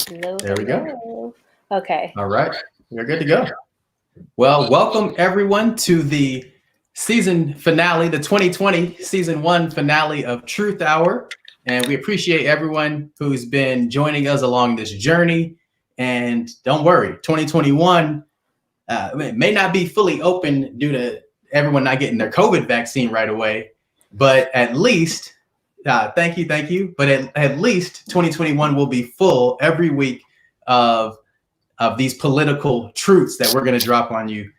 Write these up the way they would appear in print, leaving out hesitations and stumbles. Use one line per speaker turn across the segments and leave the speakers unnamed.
Hello,
There we go.
hello. Okay.
All right. We're good to go. Well, welcome everyone to the season finale, the 2020 season 1 finale of Truth Hour. And we appreciate everyone who's been joining us along this journey. And don't worry, 2021 may not be fully open due to everyone not getting their COVID vaccine right away. But at least, thank you. But at least 2021 will be full every week of these political truths that we're going to drop on you,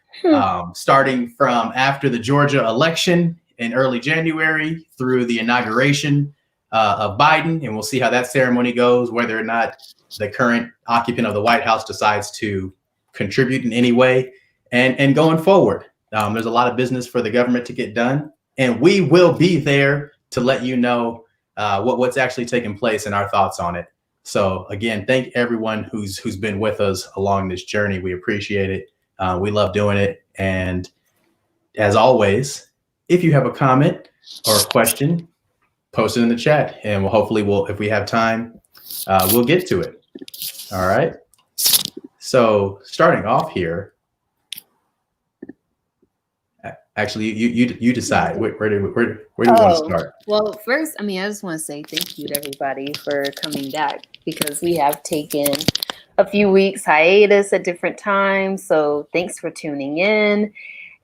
starting from after the Georgia election in early January through the inauguration of Biden. And we'll see how that ceremony goes, whether or not the current occupant of the White House decides to contribute in any way. And going forward, there's a lot of business for the government to get done. And we will be there to let you know what's actually taking place and our thoughts on it. So again, thank everyone who's been with us along this journey. We appreciate it. We love doing it. And as always, if you have a comment or a question, post it in the chat, and if we have time, we'll get to it. All right. So starting off here, actually, you decide. Where do you want to start?
Well, first, I just want to say thank you to everybody for coming back, because we have taken a few weeks hiatus at different times. So thanks for tuning in.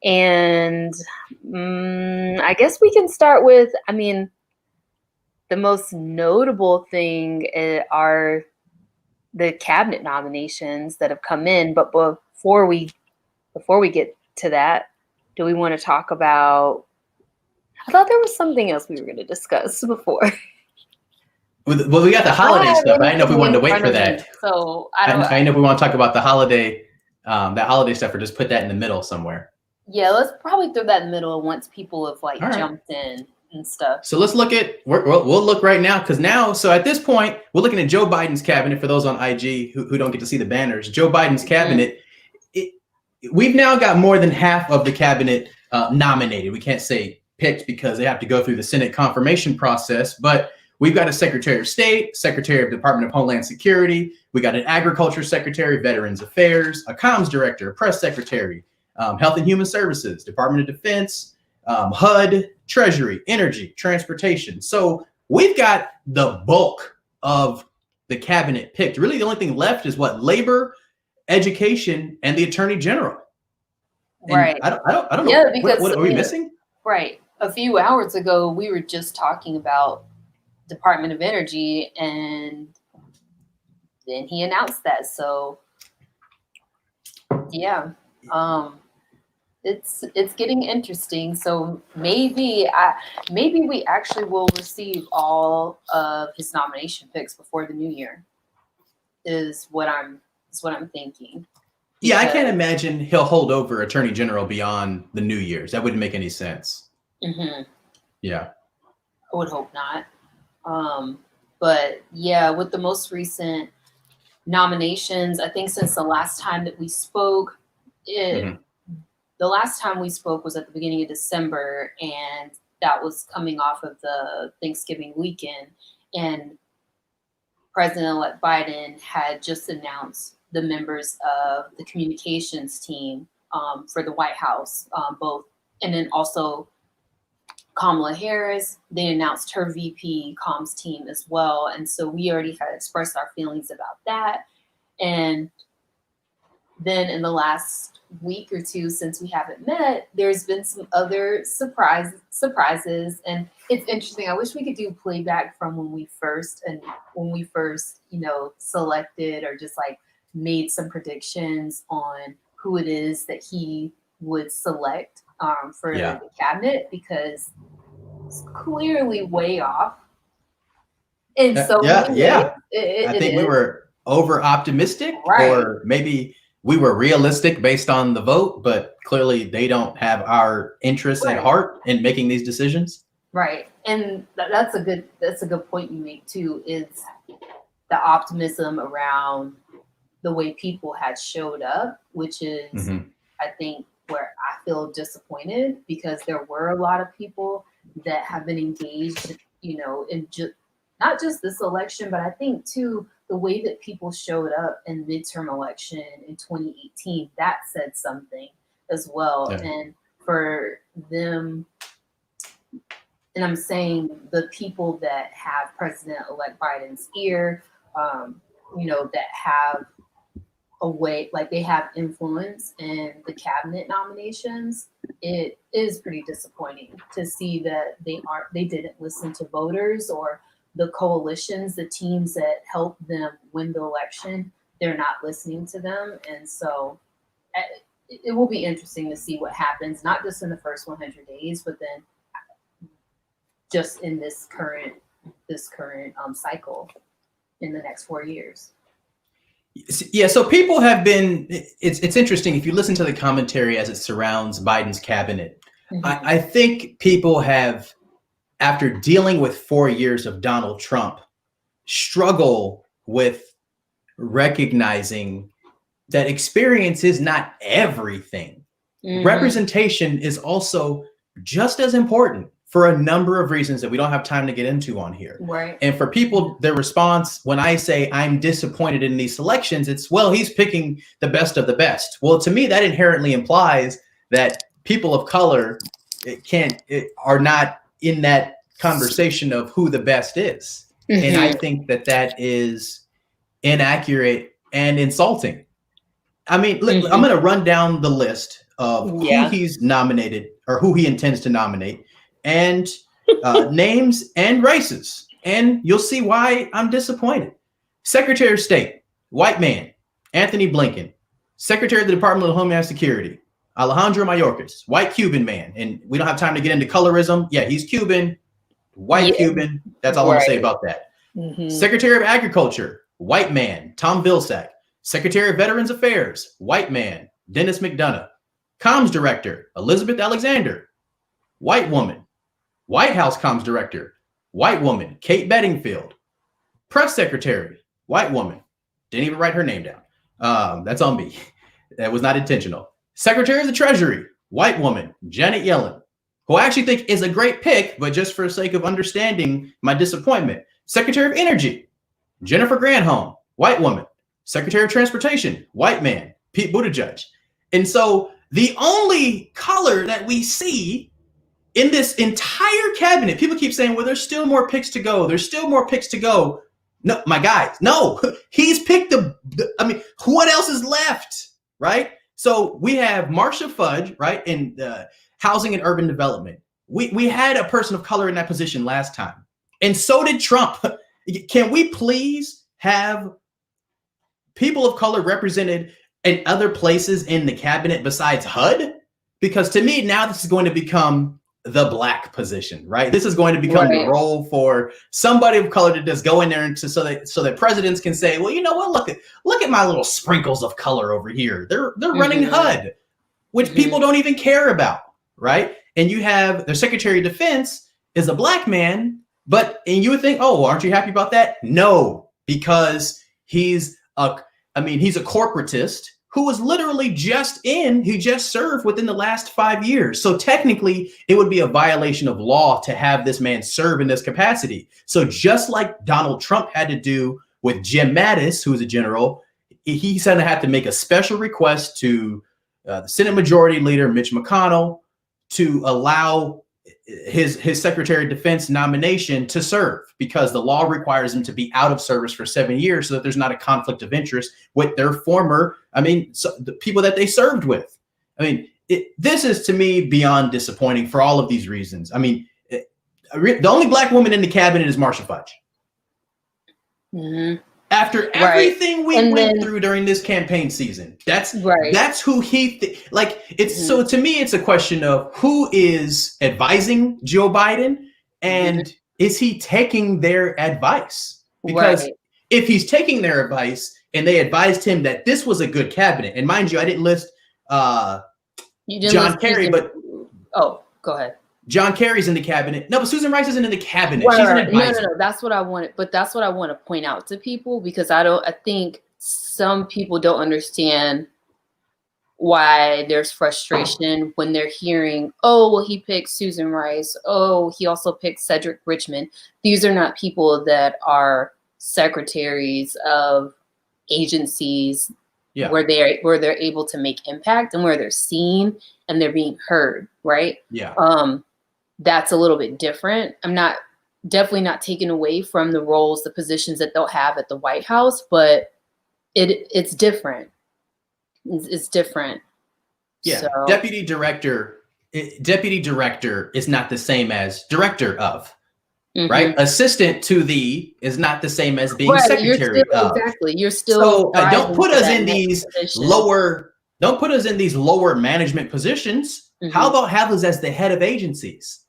And I guess we can start with, the most notable thing are the cabinet nominations that have come in. But before we get to that, do we want to talk about? I thought there was something else we were going to discuss before.
Well, we got the holiday stuff. I didn't know if we wanted to wait for that.
So
I didn't know if we want to talk about the holiday, that holiday stuff, or just put that in the middle somewhere.
Yeah, let's probably throw that in the middle once people have jumped in and stuff.
So let's look at. We'll look right now, because so at this point we're looking at Joe Biden's cabinet. For those on IG who don't get to see the banners, Joe Biden's cabinet. We've now got more than half of the cabinet nominated. We can't say picked because they have to go through the Senate confirmation process, but we've got a Secretary of State, Secretary of Department of Homeland Security. We got an Agriculture Secretary, Veterans Affairs, a Comms Director, a Press Secretary, Health and Human Services, Department of Defense, HUD, Treasury, Energy, Transportation. So we've got the bulk of the cabinet picked. Really, the only thing left is Labor, Education, and the Attorney General. And
right.
I don't know. Yeah, because what are we missing?
Right. A few hours ago, we were just talking about Department of Energy, and then he announced that. So yeah, it's getting interesting. So maybe we actually will receive all of his nomination picks before the new year. Is what I'm thinking.
Yeah, I can't imagine he'll hold over Attorney General beyond the New Year's. That wouldn't make any sense.
Mm-hmm.
Yeah.
I would hope not. But yeah, with the most recent nominations, I think since the last time that we spoke, the last time we spoke was at the beginning of December, and that was coming off of the Thanksgiving weekend. And President-elect Biden had just announced the members of the communications team for the White House, both, and then also Kamala Harris. They announced her VP comms team as well. And so we already had expressed our feelings about that. And then in the last week or two, since we haven't met, there's been some other surprises. And it's interesting. I wish we could do playback from when we first, selected or just made some predictions on who it is that he would select for the cabinet, because it's clearly way off. And so
I think we were over optimistic, or maybe we were realistic based on the vote, but clearly they don't have our interests at heart in making these decisions.
Right. And that's a good point you make too, is the optimism around the way people had showed up, which is, I think, where I feel disappointed, because there were a lot of people that have been engaged, in not just this election, but I think too, the way that people showed up in midterm election in 2018, that said something as well.
Yeah.
And for them, and I'm saying the people that have President-elect Biden's ear, that have a way, like they have influence in the cabinet nominations, it is pretty disappointing to see that they didn't listen to voters or the coalitions, the teams that helped them win the election. They're not listening to them. And so it will be interesting to see what happens, not just in the first 100 days, but then just in this current cycle in the next 4 years.
Yeah, so people have been, it's interesting if you listen to the commentary as it surrounds Biden's cabinet. Mm-hmm. I think people have, after dealing with 4 years of Donald Trump, struggle with recognizing that experience is not everything. Mm-hmm. Representation is also just as important for a number of reasons that we don't have time to get into on here.
Right.
And for people, their response when I say I'm disappointed in these selections, it's, well, he's picking the best of the best. Well, to me, that inherently implies that people of color are not in that conversation of who the best is. Mm-hmm. And I think that is inaccurate and insulting. I mean, look, I'm going to run down the list of who he's nominated or who he intends to nominate, and names and races. And you'll see why I'm disappointed. Secretary of State, white man, Anthony Blinken. Secretary of the Department of Homeland Security, Alejandro Mayorkas, white Cuban man. And we don't have time to get into colorism. Yeah, he's Cuban, white Cuban. That's all I'm gonna say about that. Mm-hmm. Secretary of Agriculture, white man, Tom Vilsack. Secretary of Veterans Affairs, white man, Dennis McDonough. Comms Director, Elizabeth Alexander, white woman. White House Comms Director, white woman, Kate Bedingfield. Press Secretary, white woman. Didn't even write her name down. That's on me. That was not intentional. Secretary of the Treasury, white woman, Janet Yellen, who I actually think is a great pick, but just for the sake of understanding my disappointment. Secretary of Energy, Jennifer Granholm, white woman. Secretary of Transportation, white man, Pete Buttigieg. And so the only color that we see in this entire cabinet, people keep saying, well, there's still more picks to go. There's still more picks to go. No, my guys, no, he's picked what else is left, right? So we have Marcia Fudge, right, in housing and urban development. We had a person of color in that position last time. And so did Trump. Can we please have people of color represented in other places in the cabinet besides HUD? Because to me, now this is going to become the black position, right? This is going to become the role for somebody of color to just go in there and so that presidents can say, well, you know what? Look at my little sprinkles of color over here. They're running HUD, which people don't even care about, right? And you have their Secretary of Defense is a black man, and you would think, oh, aren't you happy about that? No, because he's a corporatist who was literally he just served within the last 5 years. So technically, it would be a violation of law to have this man serve in this capacity. So just like Donald Trump had to do with Jim Mattis, who is a general, he's going to have to make a special request to the Senate Majority Leader, Mitch McConnell, to allow his Secretary of Defense nomination to serve, because the law requires him to be out of service for 7 years so that there's not a conflict of interest with their the people that they served with. This is to me beyond disappointing for all of these reasons. The only black woman in the cabinet is Marcia Fudge. Mm-hmm. After everything we went through during this campaign season, that's who so to me, it's a question of who is advising Joe Biden and is he taking their advice? Because if he's taking their advice and they advised him that this was a good cabinet, and mind you, I didn't list John Kerry, but
go ahead.
John Kerry's in the cabinet. No, but Susan Rice isn't in the cabinet. She's an advisor.
No. That's what I wanted. But that's what I want to point out to people, because I think some people don't understand why there's frustration when they're hearing, oh, well, he picked Susan Rice. Oh, he also picked Cedric Richmond. These are not people that are secretaries of agencies where they're able to make impact and where they're seen and they're being heard, right?
Yeah.
That's a little bit different. I'm definitely not taking away from the roles, the positions that they'll have at the White House, but it's different. It's different.
Yeah.
So,
Deputy director is not the same as director of, right? Assistant to the is not the same as being secretary of.
Exactly. You're still.
So don't put us in these lower management positions. How about have us as the head of agencies?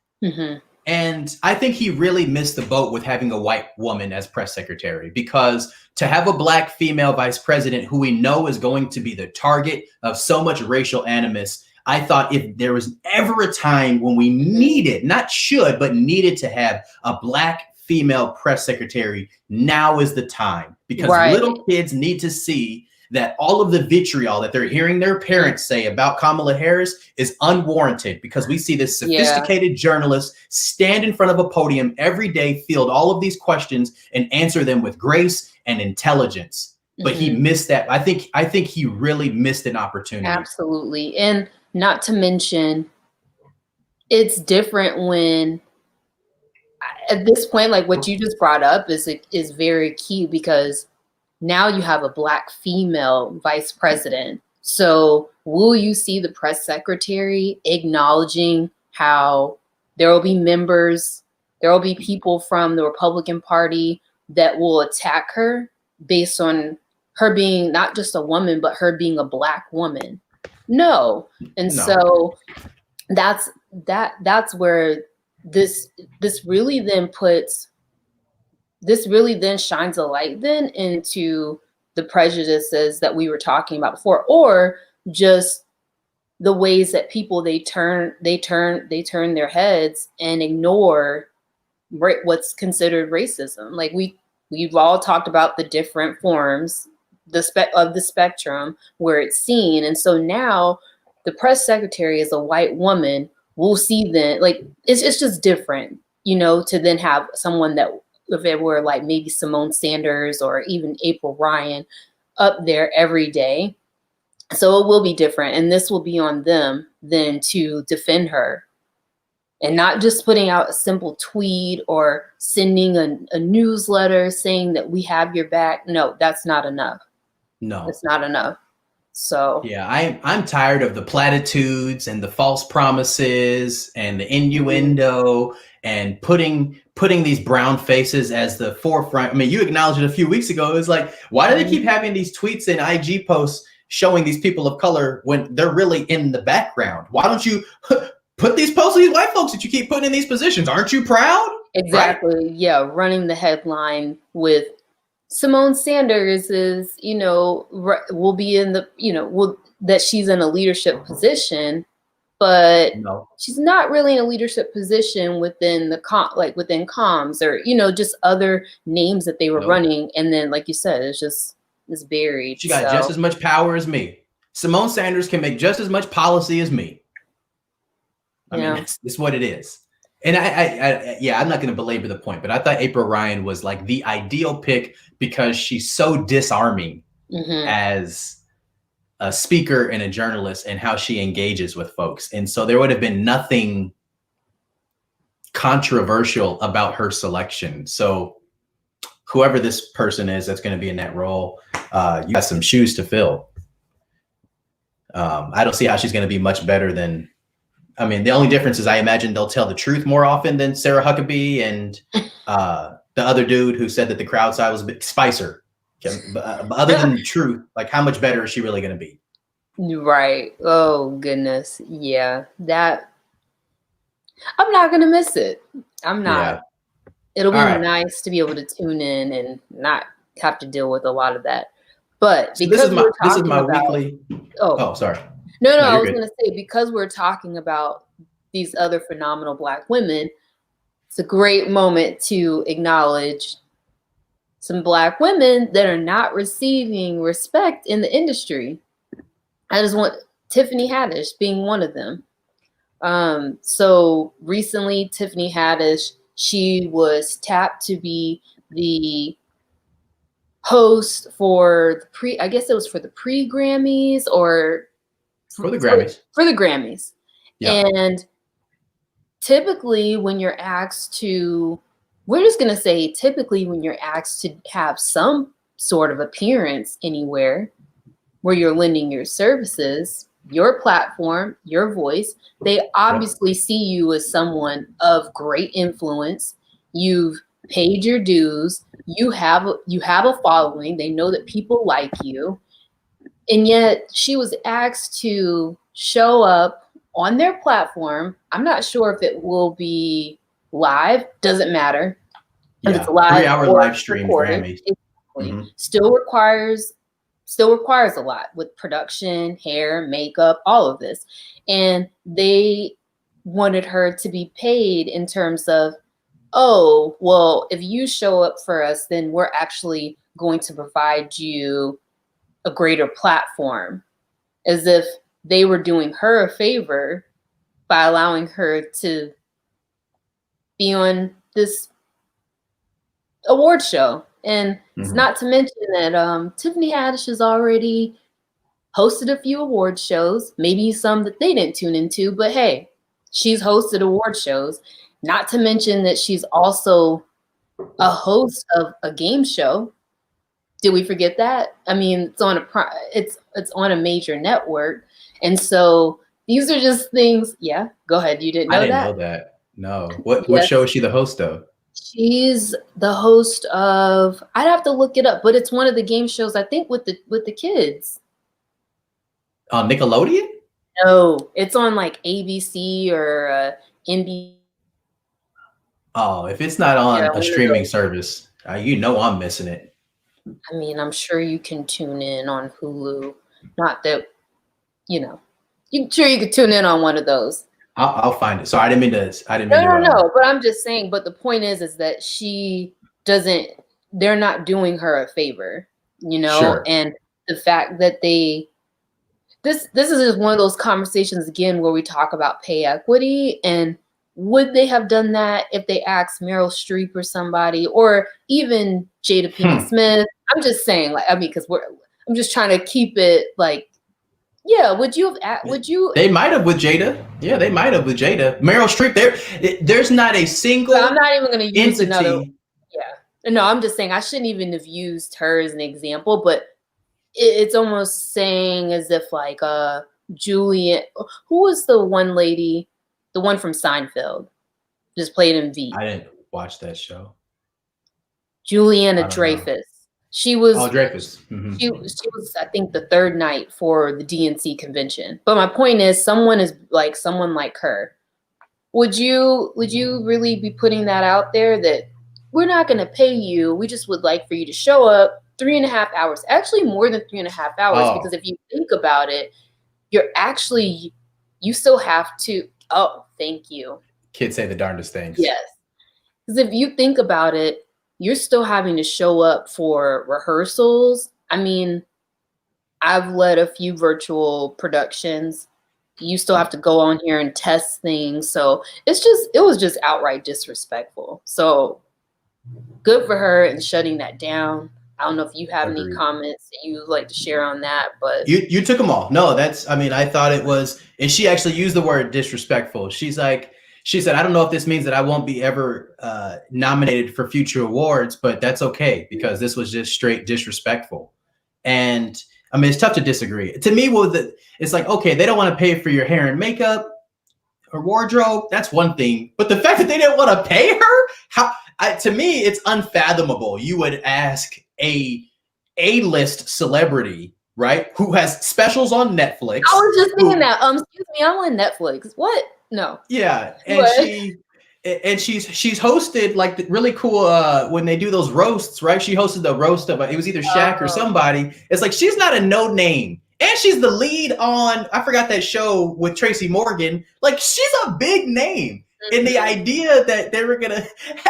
And I think he really missed the boat with having a white woman as press secretary, because to have a black female vice president who we know is going to be the target of so much racial animus, I thought if there was ever a time when we needed, not should, but needed to have a black female press secretary, now is the time, because little kids need to see that all of the vitriol that they're hearing their parents say about Kamala Harris is unwarranted, because we see this sophisticated journalist stand in front of a podium every day, field all of these questions and answer them with grace and intelligence. But he missed that. I think he really missed an opportunity.
Absolutely. And not to mention, it's different when at this point, like what you just brought up is very key, because now you have a black female vice president. So will you see the press secretary acknowledging how there will be people from the Republican Party that will attack her based on her being not just a woman, but her being a black woman? No. And so that's where this really then shines a light then into the prejudices that we were talking about before, or just the ways that people they turn their heads and ignore what's considered racism. Like we've all talked about the different forms of the spectrum where it's seen, and so now the press secretary is a white woman. We'll see then, like it's just different, to then have someone that, if it were like maybe Simone Sanders or even April Ryan up there every day. So it will be different. And this will be on them then to defend her, and not just putting out a simple tweet or sending a newsletter saying that we have your back. No, that's not enough.
No,
it's not enough. So
yeah, I'm tired of the platitudes and the false promises and the innuendo and putting these brown faces as the forefront. I mean, you acknowledged it a few weeks ago. It was like, why do they keep having these tweets and IG posts showing these people of color when they're really in the background? Why don't you put these posts of these white folks that you keep putting in these positions? Aren't you proud?
Exactly. Right? Yeah. Running the headline with Simone Sanders is, will be in the, that she's in a leadership position, but she's not really in a leadership position within within comms or, just other names that they were running. And then, like you said, it's buried.
She got just as much power as me. Simone Sanders can make just as much policy as me. I mean, it's what it is. And I'm not going to belabor the point, but I thought April Ryan was like the ideal pick because she's so disarming as a speaker and a journalist and how she engages with folks. And so there would have been nothing controversial about her selection. So whoever this person is that's going to be in that role, you got some shoes to fill. I don't see how she's going to be much better than, I mean, the only difference is I imagine they'll tell the truth more often than Sarah Huckabee and the other dude who said that the crowd side was a bit Spicer. Okay? But other than the truth, like how much better is she really going to be?
Right. Oh, goodness. Yeah. That I'm not going to miss it. I'm not. Yeah. It'll be nice to be able to tune in and not have to deal with a lot of that. But
because this is my weekly. Oh, sorry.
No, I was going to say, because we're talking about these other phenomenal Black women, it's a great moment to acknowledge some Black women that are not receiving respect in the industry. I just want Tiffany Haddish being one of them. So recently, Tiffany Haddish, she was tapped to be the host for I guess it was for the pre-Grammys or
for the Grammys.
For the Grammys.
Yeah.
And typically when you're asked to, we're just going to say typically when you're asked to have some sort of appearance anywhere where you're lending your services, your platform, your voice, they obviously see you as someone of great influence. You've paid your dues. You have a following. They know that people like you. And yet she was asked to show up on their platform. I'm not sure if it will be live. Doesn't matter.
Yeah,
if it's live
3-hour live stream Grammys.
Still requires a lot with production, hair, makeup, all of this. And they wanted her to be paid in terms of, oh, well, if you show up for us, then we're actually going to provide you a greater platform, as if they were doing her a favor by allowing her to be on this award show. And it's not to mention that Tiffany Haddish has already hosted a few award shows, maybe some that they didn't tune into, but hey, she's hosted award shows. Not to mention that she's also a host of a game show. Did we forget that? I mean, it's on a major network. And so these are just things. Yeah, go ahead. You didn't know that?
I didn't know that. No. What show is she the host of?
She's the host of, I'd have to look it up, but it's one of the game shows, I think, with the kids.
On Nickelodeon?
No, it's on like ABC or NBC.
Oh, if it's not on a streaming service, you know I'm missing it.
I mean, I'm sure you can tune in on Hulu. Not that, I'm sure you could tune in on one of those.
I'll find it. So I didn't mean to.
No, but I'm just saying. But the point is that they're not doing her a favor,
Sure.
And the fact that this is just one of those conversations again where we talk about pay equity, and would they have done that if they asked Meryl Streep or somebody, or even Jada Pinkett Smith? I'm just saying, because I'm just trying to keep it like. Yeah, would you? They
might have with Jada. Yeah, they might have with Jada. Meryl Streep. There's not a single.
I'm not even going to use
entity.
Another. Yeah, no, I'm just saying I shouldn't even have used her as an example, but it's almost saying as if like Julian, who was the one lady, the one from Seinfeld, just played in V.
I didn't watch that show.
Juliana Dreyfus. She was
Dreyfus.
She was, I think, the third night for the DNC convention. But my point is, someone like her. Would you really be putting that out there that we're not going to pay you? We just would like for you to show up 3.5 hours, actually more than 3.5 hours, because if you think about it, you still have to. Oh, thank you.
Kids say the darndest things.
Yes, because if you think about it, you're still having to show up for rehearsals. I mean, I've led a few virtual productions. You still have to go on here and test things. So it was just outright disrespectful. So good for her and shutting that down. I don't know if you have any comments that you would like to share on that, but
you took them all. No, I thought it was, and she actually used the word disrespectful. She said, I don't know if this means that I won't be ever nominated for future awards, but that's okay because this was just straight disrespectful. And I mean, it's tough to disagree. To me, it's like, okay, they don't want to pay for your hair and makeup or wardrobe. That's one thing. But the fact that they didn't want to pay her, to me, it's unfathomable. You would ask a A-list celebrity, right, who has specials on Netflix.
I was just thinking that. Excuse me, I'm on Netflix. What? No.
Yeah, and she's hosted like the really cool when they do those roasts, right? She hosted the roast of it was either Shaq or somebody. It's like she's not a no name, and she's the lead on I forgot that show with Tracy Morgan. Like she's a big name, and the idea that they were gonna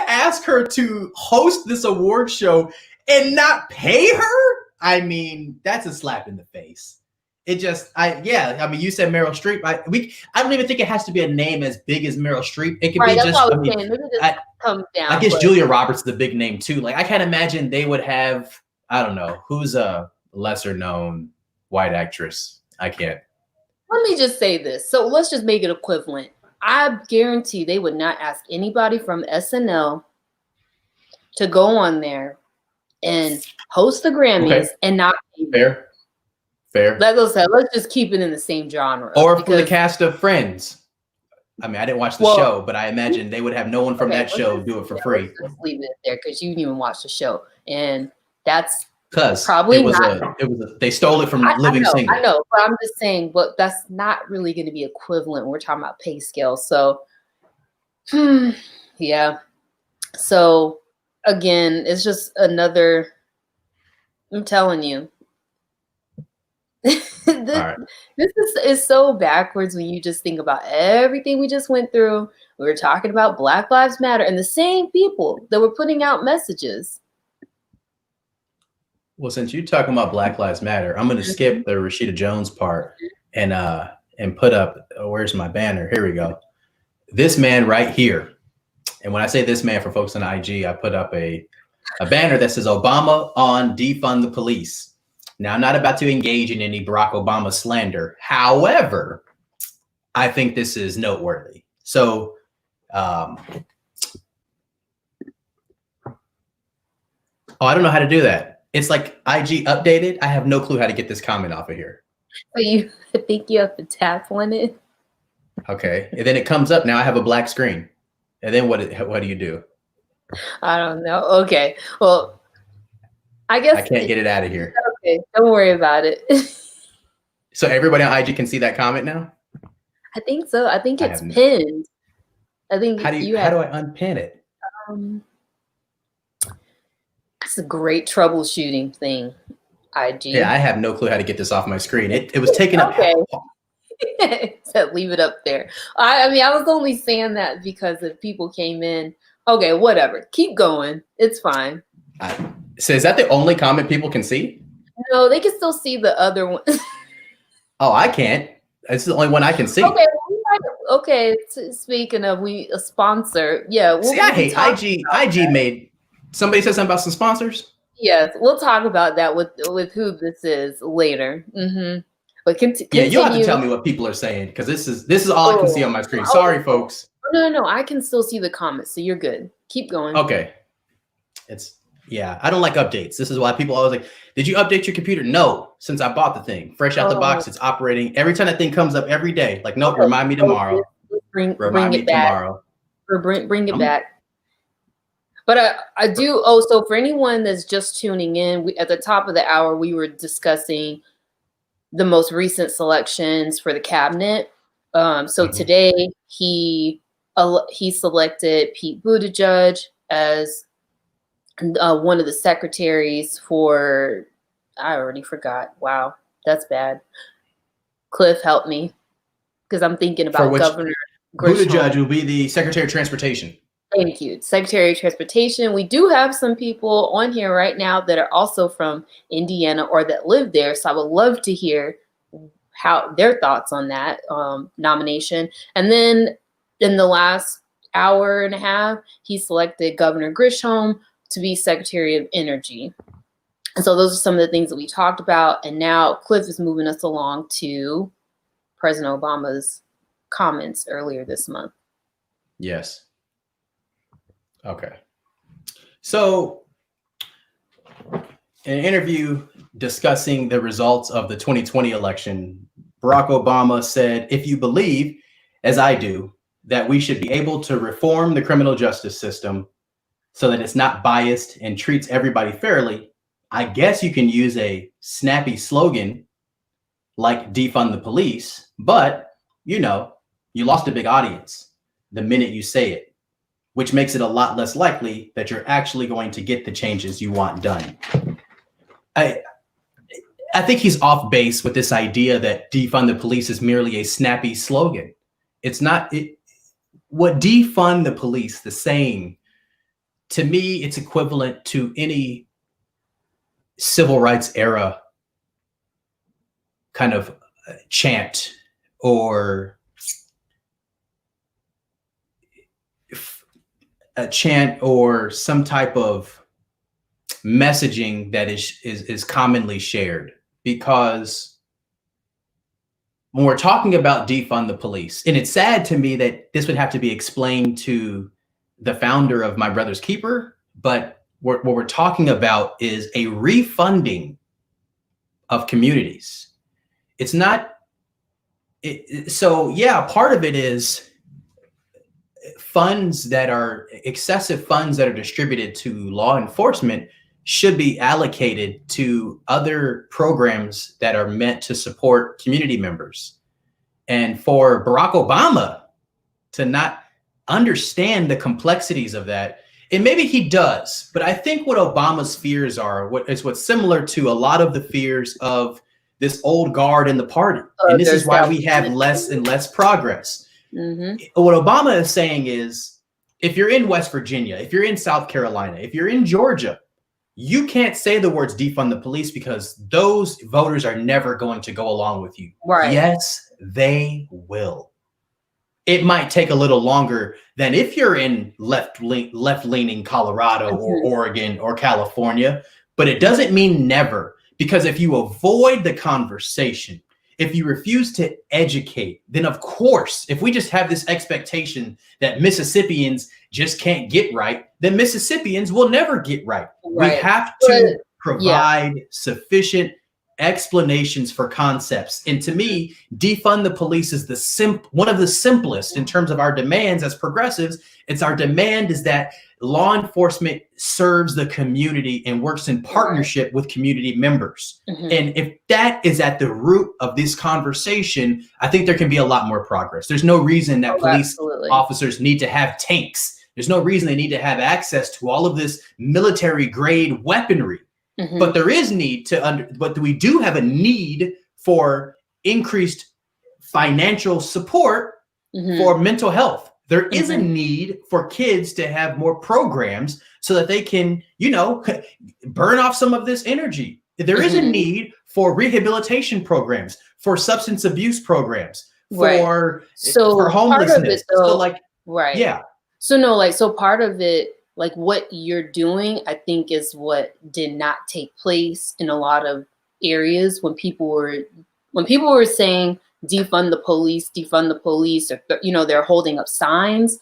ask her to host this award show and not pay her, I mean, that's a slap in the face. it just, I mean, you said Meryl Streep. I don't even think it has to be a name as big as Meryl Streep. It could
Right,
be
that's
just,
what I
I
was
mean,
saying. Maybe just come down.
I guess Julia Roberts is the big name too. Like I can't imagine they would have, I don't know, who's a lesser known white actress. I can't.
Let me just say this. So let's just make it equivalent. I guarantee they would not ask anybody from SNL to go on there and host the Grammys and not
fair.
Let's just keep it in the same genre.
Or from the cast of Friends. I mean, I didn't watch the show, but I imagine they would have no one from that show do it for free.
Let's leave it there because you didn't even watch the show, and that's
because
probably
they stole it from Living Single.
I know, but I'm just saying, but that's not really going to be equivalent when we're talking about pay scale. So, yeah. So again, it's just another. I'm telling you. This is so backwards when you just think about everything we just went through. We were talking about Black Lives Matter and the same people that were putting out messages.
Well, since you're talking about Black Lives Matter, I'm going to skip the Rashida Jones part and put up, where's my banner? Here we go. This man right here. And when I say this man for folks on IG, I put up a banner that says Obama on defund the police. Now, I'm not about to engage in any Barack Obama slander. However, I think this is noteworthy. So, I don't know how to do that. It's like IG updated. I have no clue how to get this comment off of here.
So I think you have to tap on it.
Okay. And then it comes up. Now I have a black screen. And then what do you do?
I don't know. Okay. Well, I guess
I can't get it out of here.
Okay, don't worry about it.
So everybody on IG can see that comment now?
I think so. I think it's pinned. I think
how do I unpin it?
It's a great troubleshooting thing. IG.
Yeah, I have no clue how to get this off my screen. It was taken up.
So leave it up there. I mean, I was only saying that because if people came in. Okay, whatever. Keep going. It's fine.
So is that the only comment people can see?
No, they can still see the other one.
Oh, I can't. It's the only one I can see.
Okay. Speaking of, a sponsor. Yeah.
I hate IG. IG made. Somebody said something about some sponsors.
Yes, we'll talk about that with who this is later. Mm-hmm. But
yeah, you'll have to tell me what people are saying because this is all I can see on my screen. Sorry, folks.
No, I can still see the comments, so you're good. Keep going.
Okay. I don't like updates. This is why people always like, did you update your computer? No, since I bought the thing. Fresh out the box, it's operating. Every time that thing comes up every day, like, nope, remind me tomorrow.
Bring it back. Or bring it back. But I do, so for anyone that's just tuning in, at the top of the hour, we were discussing the most recent selections for the cabinet. So today, he selected Pete Buttigieg as one of the secretaries for, I already forgot. Wow, that's bad. Cliff, help me, because I'm thinking about Governor Grisham.
Buttigieg will be the Secretary of Transportation.
Thank you. Secretary of Transportation. We do have some people on here right now that are also from Indiana or that live there. So I would love to hear how their thoughts on that nomination. And then in the last hour and a half, he selected Governor Grisham to be Secretary of Energy. And so those are some of the things that we talked about. And now Cliff is moving us along to President Obama's comments earlier this month.
Yes. Okay. So in an interview discussing the results of the 2020 election, Barack Obama said, if you believe, as I do, that we should be able to reform the criminal justice system so that it's not biased and treats everybody fairly, I guess you can use a snappy slogan like defund the police, but, you lost a big audience the minute you say it, which makes it a lot less likely that you're actually going to get the changes you want done. I think he's off base with this idea that defund the police is merely a snappy slogan. It's not. What defund the police, the saying, to me, it's equivalent to any civil rights era kind of chant or some type of messaging that is commonly shared. Because when we're talking about defund the police, and it's sad to me that this would have to be explained to the founder of My Brother's Keeper, but what we're talking about is a refunding of communities. It's not, so yeah, part of it is funds that are excessive funds that are distributed to law enforcement should be allocated to other programs that are meant to support community members. And for Barack Obama to not understand the complexities of that, and maybe he does, but I think what Obama's fears are, what's similar to a lot of the fears of this old guard in the party. And this is why we have less and less progress. What Obama is saying is, if you're in West Virginia, if you're in South Carolina, if you're in Georgia, you can't say the words defund the police because those voters are never going to go along with you.
Right.
Yes, they will. It might take a little longer than if you're in left-leaning Colorado or Oregon or California, but it doesn't mean never. Because if you avoid the conversation, if you refuse to educate, then of course, if we just have this expectation that Mississippians just can't get right, then Mississippians will never get right. We have to provide sufficient explanations for concepts. And to me, defund the police is one of the simplest in terms of our demands as progressives. It's our demand is that law enforcement serves the community and works in partnership with community members. And if that is at the root of this conversation, I think there can be a lot more progress. There's no reason that police officers need to have tanks. There's no reason they need to have access to all of this military grade weaponry. But there is need but we do have a need for increased financial support for mental health. There is a need for kids to have more programs so that they can, burn off some of this energy. There is a need for rehabilitation programs, for substance abuse programs, for homelessness.
So part of it, like what you're doing, I think is what did not take place in a lot of areas when people were saying defund the police, or they're holding up signs.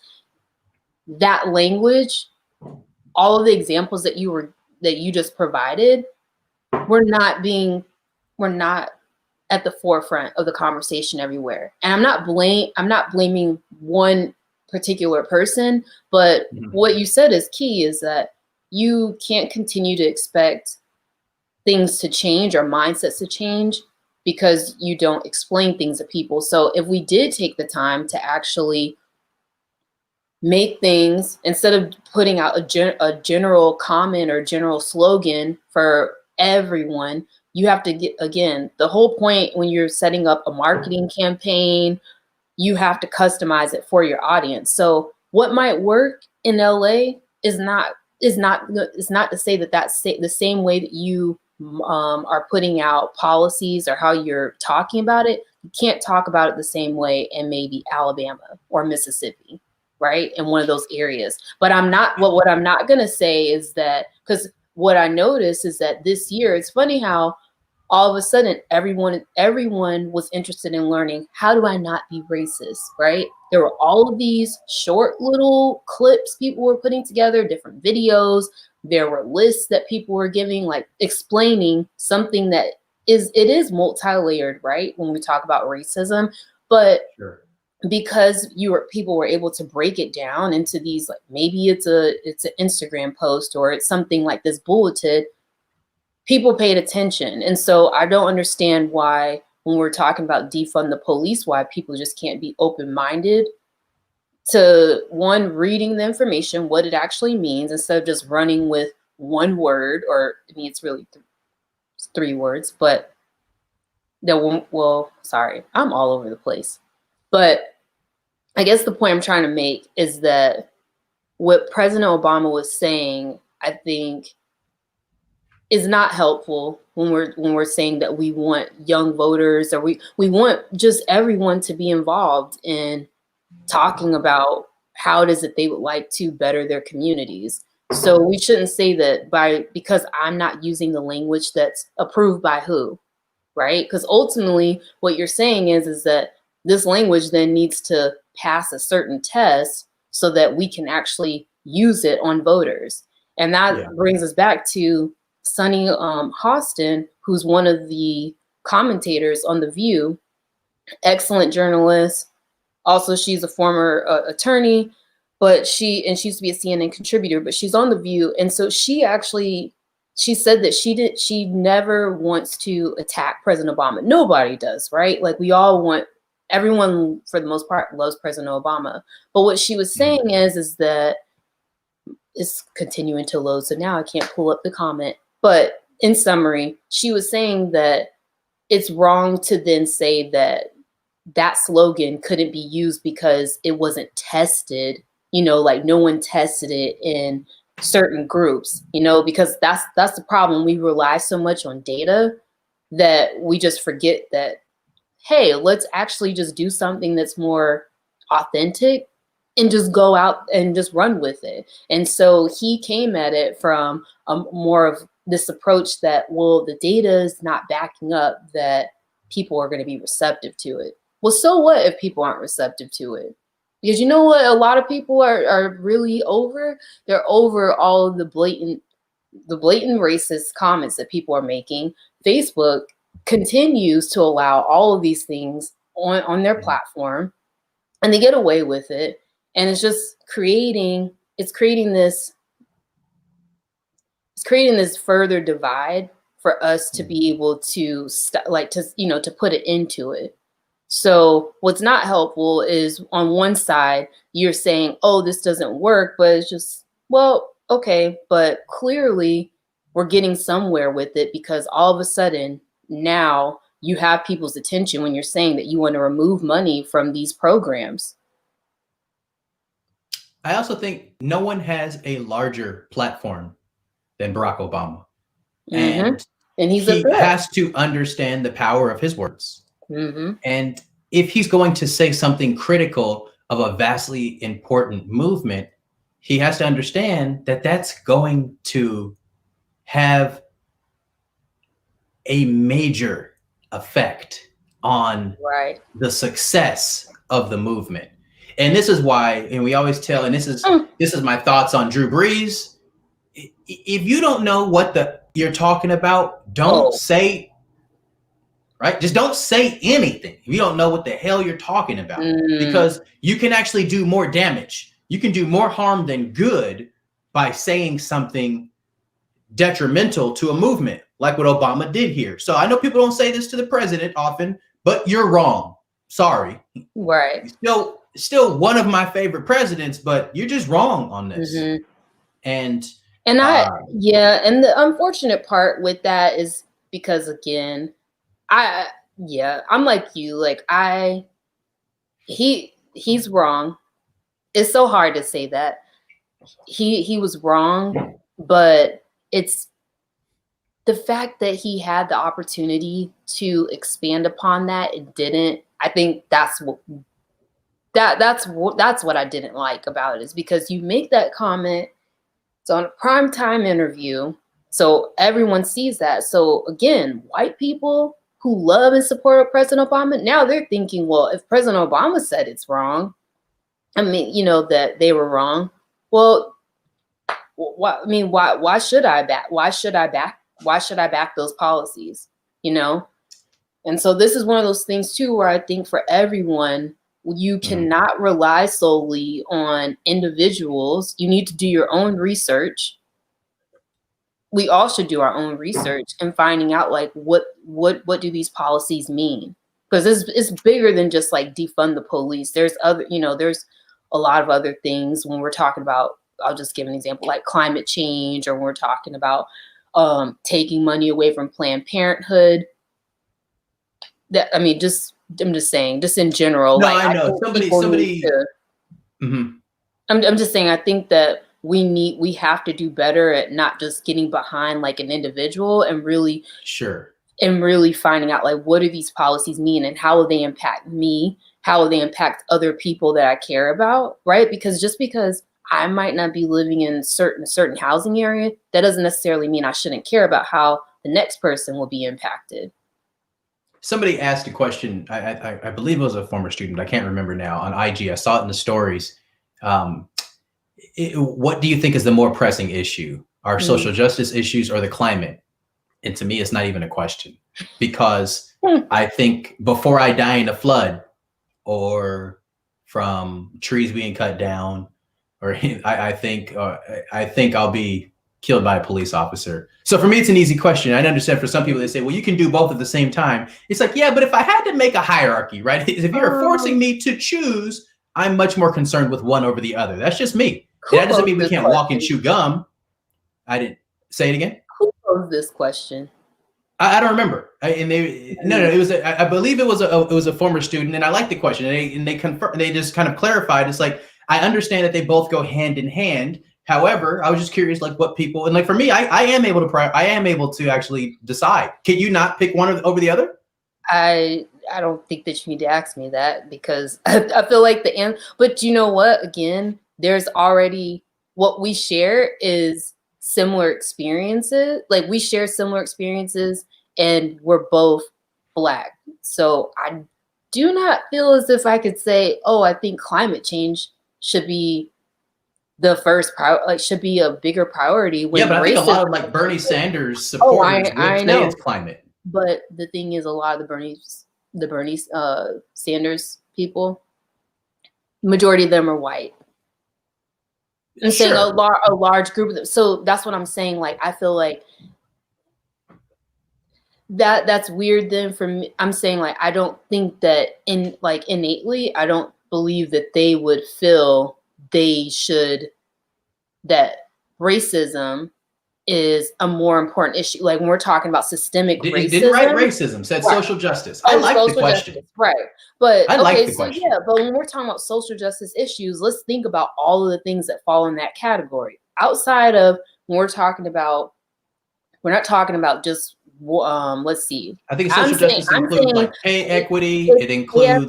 That language, all of the examples that you just provided, were not at the forefront of the conversation everywhere. And I'm not blaming one particular person, but what you said is key, is that you can't continue to expect things to change or mindsets to change because you don't explain things to people. So if we did take the time to actually make things, instead of putting out a general comment or general slogan for everyone, you have to get, again, the whole point when you're setting up a marketing campaign, you have to customize it for your audience. So what might work in LA is not to say that that's the same way that you are putting out policies or how you're talking about it. You can't talk about it the same way in maybe Alabama or Mississippi, right? In one of those areas. But what I'm not going to say is that, because what I noticed is that this year, it's funny how all of a sudden everyone was interested in learning, how do I not be racist, right? There were all of these short little clips people were putting together, different videos. There were lists that people were giving, like explaining something that is multi-layered, right? When we talk about racism, but because people were able to break it down into these, like maybe it's an Instagram post or it's something like this bulleted, people paid attention. And so I don't understand why, when we're talking about defund the police, why people just can't be open-minded to, one, reading the information, what it actually means, instead of just running with one word, or I mean, it's really three words, but sorry, I'm all over the place. But I guess the point I'm trying to make is that what President Obama was saying, I think, is not helpful when we're saying that we want young voters, or we want just everyone to be involved in talking about how it is that they would like to better their communities. So we shouldn't say that because I'm not using the language that's approved by who, right? Because ultimately what you're saying is that this language then needs to pass a certain test so that we can actually use it on voters. And that brings us back to Sunny Hostin, who's one of the commentators on The View, excellent journalist. Also, she's a former attorney, but she used to be a CNN contributor, but she's on The View. And so she said that she never wants to attack President Obama. Nobody does, right? Like everyone for the most part loves President Obama. But what she was saying is that it's continuing to load. So now I can't pull up the comment. But in summary, she was saying that it's wrong to then say that slogan couldn't be used because it wasn't tested, like no one tested it in certain groups, because that's the problem. We rely so much on data that we just forget that, hey, let's actually just do something that's more authentic and just go out and just run with it. And so he came at it from more of this approach that, well, the data is not backing up that people are going to be receptive to it. Well, so what if people aren't receptive to it? Because you know what a lot of people are really over? They're over all of the blatant racist comments that people are making. Facebook continues to allow all of these things on their platform, and they get away with it. And it's just creating this further divide for us to be able to to put it into it. So what's not helpful is on one side, you're saying, oh, this doesn't work, but it's just, well, okay, but clearly we're getting somewhere with it, because all of a sudden now you have people's attention when you're saying that you want to remove money from these programs.
I also think no one has a larger platform than Barack Obama. And he has to understand the power of his words. And if he's going to say something critical of a vastly important movement, he has to understand that that's going to have a major effect on the success of the movement. And this is why, and we always tell, and this is my thoughts on Drew Brees. If you don't know what you're talking about, don't say, right? Just don't say anything if you don't know what the hell you're talking about, because you can actually do more damage. You can do more harm than good by saying something detrimental to a movement, like what Obama did here. So I know people don't say this to the president often, but you're wrong. Sorry.
Right.
Still one of my favorite presidents, but you're just wrong on this. And the unfortunate part with that is because, again, I'm like you, like he's wrong. It's so hard to say that he was wrong, but it's the fact that he had the opportunity to expand upon that, it didn't. I think that's what I didn't like about it, is because you make that comment, it's on a primetime interview, so everyone sees that. So again, white people who love and support President Obama, now they're thinking, well, if President Obama said it's wrong, that they were wrong. Well, why should I back those policies? And so this is one of those things too, where I think for everyone, you cannot rely solely on individuals. You need to do your own research. We all should do our own research and finding out like what do these policies mean? Because it's bigger than just like defund the police. There's there's a lot of other things when we're talking about, I'll just give an example, like climate change, or when we're talking about taking money away from Planned Parenthood. I'm just saying, just in general. No,
like,
I know somebody.
I'm just saying, I think that we have to do better at not just getting behind like an individual and really finding out like what do these policies mean and how will they impact me, how will they impact other people that I care about, right? Because just because I might not be living in a certain housing area, that doesn't necessarily mean I shouldn't care about how the next person will be impacted.
Somebody asked a question, I believe it was a former student, I can't remember now, on IG. I saw it in the stories. What do you think is the more pressing issue? Our social justice issues or the climate? And to me, it's not even a question, because I think before I die in a flood or from trees being cut down, or I think I'll be killed by a police officer. So for me, it's an easy question. I understand for some people, they say, well, you can do both at the same time. It's like, yeah, but if I had to make a hierarchy, right? If you're forcing me to choose, I'm much more concerned with one over the other. That's just me. That doesn't mean we can't walk and chew gum. I didn't say it again.
Who posed this question?
I don't remember. It was I believe it was a former student, and I like the question. And they just kind of clarified. It's like, I understand that they both go hand in hand. However, I was just curious, like what people, and like for me, I am able to actually decide. Can you not pick one over the other?
I don't think that you need to ask me that, because I feel like the end. But you know what? Again, there's already what we share is similar experiences. Like we share similar experiences, and we're both Black. So I do not feel as if I could say, oh, I think climate change should be the first priority, like should be a bigger priority.
When but I think a lot of like Bernie Sanders supporters would say it's climate.
But the thing is, a lot of the Bernie Sanders people, majority of them are white. I'm saying a large group of them. So that's what I'm saying. Like, I feel like that's weird then for me. I'm saying like, I don't think that innately, I don't believe that they would feel that racism is a more important issue. Like when we're talking about systemic racism.
Didn't write racism, said social justice. I like the question.
Justice, right. But
I like the question.
Yeah, but when we're talking about social justice issues, let's think about all of the things that fall in that category. Outside of when we're not talking about just let's see.
I think social justice includes like pay equity, it includes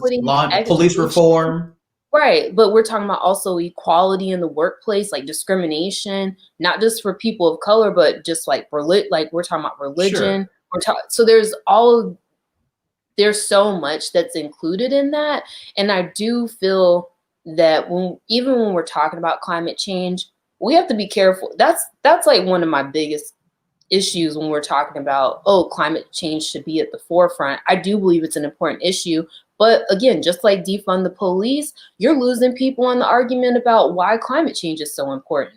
police reform.
Right, but we're talking about also equality in the workplace, like discrimination, not just for people of color, but just like like we're talking about religion. So there's so much that's included in that, and I do feel that even when we're talking about climate change, we have to be careful. That's like one of my biggest issues when we're talking about, oh, climate change should be at the forefront. I do believe it's an important issue. But again, just like defund the police, you're losing people on the argument about why climate change is so important.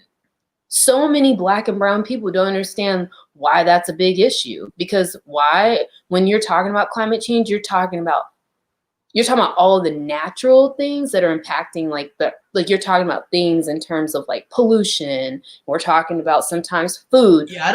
So many Black and brown people don't understand why that's a big issue. Because when you're talking about climate change, you're talking about all the natural things that are impacting you're talking about things in terms of like pollution. We're talking about sometimes food.
Yeah, I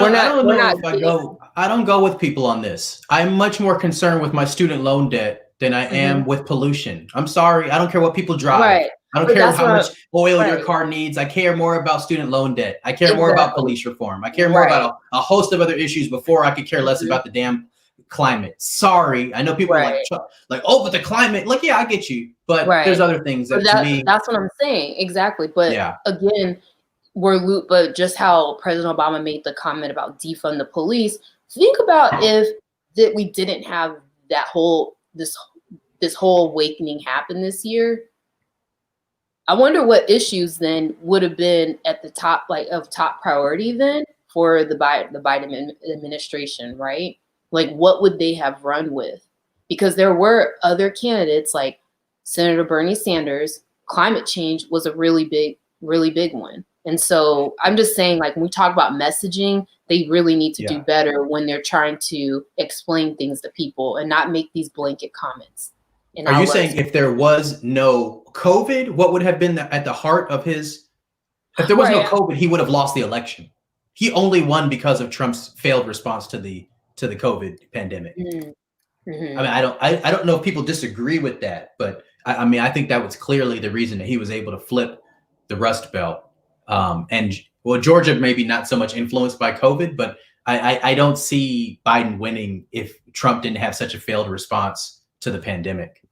don't go with people on this. I'm much more concerned with my student loan debt than I am with pollution. I'm sorry. I don't care what people drive.
Right.
I don't care how much oil your car needs. I care more about student loan debt. I care more about police reform. I care more about a host of other issues before I could care less about the damn climate. Sorry. I know people are like, oh, but the climate, like, yeah, I get you. But there's other things that to me.
That's what I'm saying. Exactly. But again, but just how President Obama made the comment about defund the police. Think about if we didn't have that this whole awakening happened this year. I wonder what issues then would have been at the top, of top priority then for the Biden administration, right? Like, what would they have run with? Because there were other candidates like Senator Bernie Sanders. Climate change was a really big one. And so I'm just saying, like, when we talk about messaging, they really need to do better when they're trying to explain things to people and not make these blanket comments.
Are you saying if there was no COVID, what would have been at the heart of his? If there was no COVID, he would have lost the election. He only won because of Trump's failed response to the COVID pandemic. I mean, I don't know if people disagree with that, but I mean, I think that was clearly the reason that he was able to flip the Rust Belt. And well, Georgia maybe not so much influenced by COVID, but I don't see Biden winning if Trump didn't have such a failed response to the pandemic.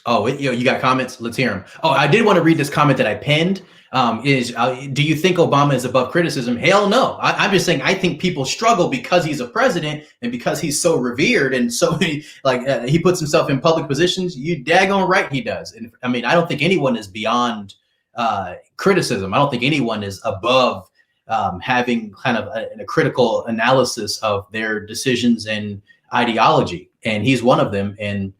Oh, you got comments? Let's hear them. Oh, I did want to read this comment that I pinned. Do you think Obama is above criticism? Hell no. I'm just saying I think people struggle because he's a president and because he's so revered and so he puts himself in public positions. You daggone right he does. And I mean, I don't think anyone is beyond criticism. I don't think anyone is above having kind of a critical analysis of their decisions and ideology. And he's one of them. And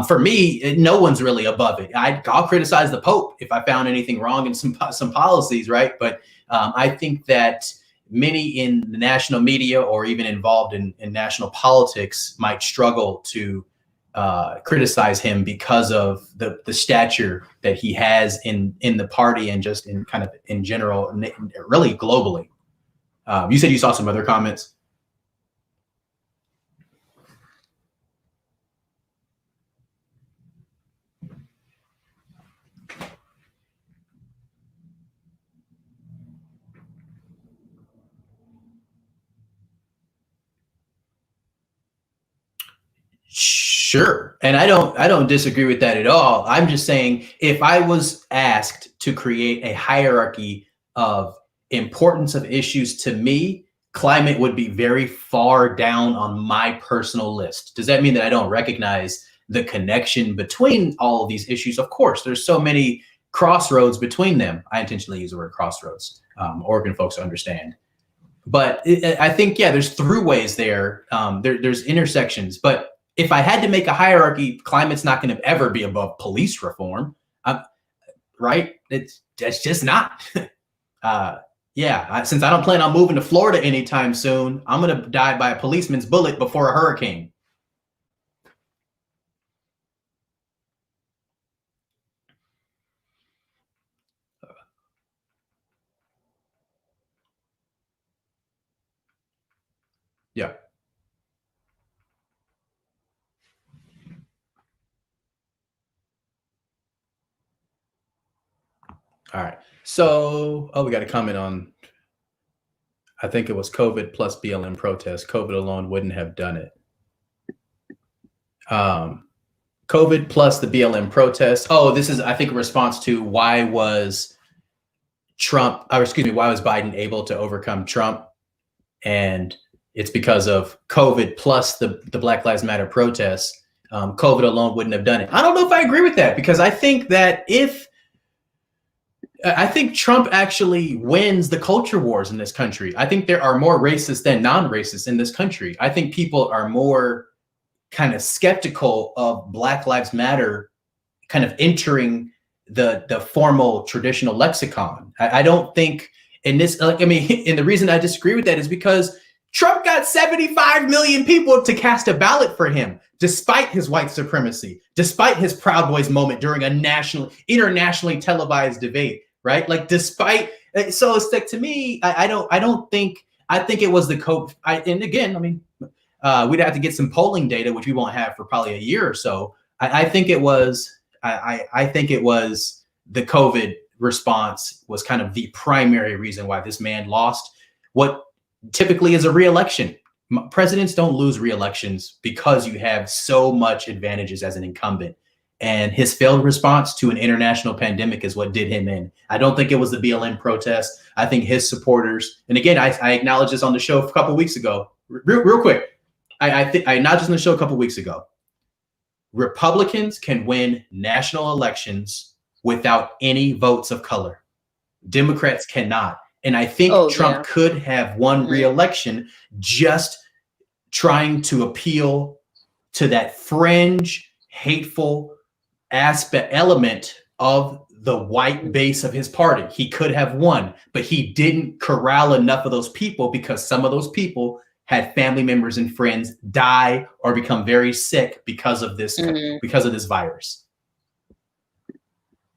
for me, no one's really above it. I'll criticize the Pope if I found anything wrong in some policies, right? But I think that many in the national media or even involved in national politics might struggle to criticize him because of the stature that he has in the party and just in kind of in general, really globally. You said you saw some other comments. Sure. And I don't disagree with that at all. I'm just saying if I was asked to create a hierarchy of importance of issues to me, climate would be very far down on my personal list. Does that mean that I don't recognize the connection between all of these issues? Of course, there's so many crossroads between them. I intentionally use the word crossroads. Oregon folks understand. But I think, yeah, there's throughways there. There's intersections. But if I had to make a hierarchy, climate's not going to ever be above police reform, right? That's just not. Since I don't plan on moving to Florida anytime soon, I'm going to die by a policeman's bullet before a hurricane. Yeah. All right. So, we got a comment on, I think it was COVID plus BLM protest. COVID alone wouldn't have done it. COVID plus the BLM protest. Oh, this is, I think, a response to why was Biden able to overcome Trump? And it's because of COVID plus the Black Lives Matter protests. COVID alone wouldn't have done it. I don't know if I agree with that, because I think that I think Trump actually wins the culture wars in this country. I think there are more racists than non-racists in this country. I think people are more kind of skeptical of Black Lives Matter kind of entering the formal traditional lexicon. I don't think in this, and the reason I disagree with that is because Trump got 75 million people to cast a ballot for him, despite his white supremacy, despite his Proud Boys moment during a internationally televised debate, right? Like, so it's like, to me, I think it was the COVID. And again, we'd have to get some polling data, which we won't have for probably a year or so. I think it was the COVID response was kind of the primary reason why this man lost what typically is a re-election. Presidents don't lose re-elections because you have so much advantages as an incumbent. And his failed response to an international pandemic is what did him in. I don't think it was the BLM protest. I think his supporters, and again, I acknowledged this on the show a couple of weeks ago, real quick. I acknowledged this on the show a couple of weeks ago. Republicans can win national elections without any votes of color. Democrats cannot. And I think Trump could have won re-election just trying to appeal to that fringe, hateful element of the white base of his party. He could have won, but he didn't corral enough of those people, because some of those people had family members and friends die or become very sick because of this virus.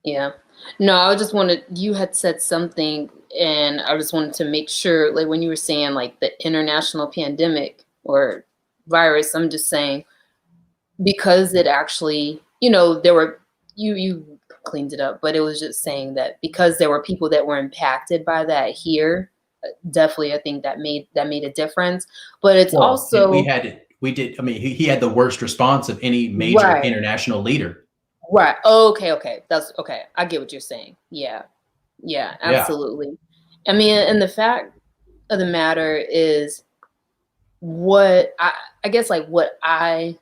Yeah. No, I just wanted, you had said something, and I just wanted to make sure, like when you were saying like the international pandemic or virus, I'm just saying, because it actually, there were, you cleaned it up, but it was just saying that because there were people that were impacted by that here, definitely I think that made a difference. But it's also
he had the worst response of any major international leader.
Right. Okay. That's okay. I get what you're saying. Yeah, absolutely. I mean, and the fact of the matter is what I guess like what I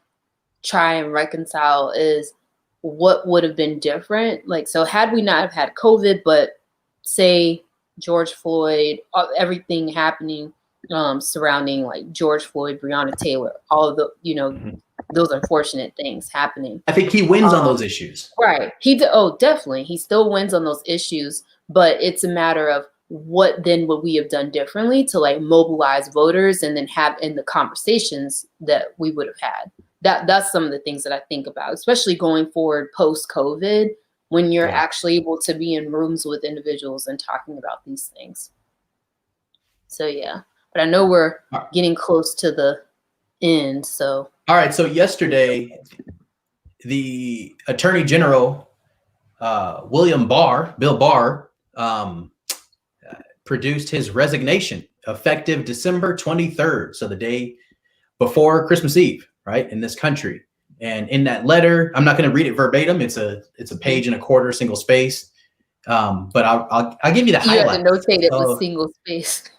try and reconcile is what would have been different. Like, so had we not have had COVID, but say George Floyd, everything happening surrounding like George Floyd, Breonna Taylor, all of the, those unfortunate things happening.
I think he wins on those issues.
Right. Definitely. He still wins on those issues, but it's a matter of what then would we have done differently to like mobilize voters and then have in the conversations that we would have had. That's some of the things that I think about, especially going forward post-COVID, when you're actually able to be in rooms with individuals and talking about these things. So yeah, but I know we're getting close to the end. So
all right. So yesterday, the Attorney General Bill Barr, produced his resignation effective December 23rd. So the day before Christmas Eve, right, in this country. And in that letter, I'm not going to read it verbatim. It's a page and a quarter, single space. But I'll give you the highlights.
You have to notate it with single space.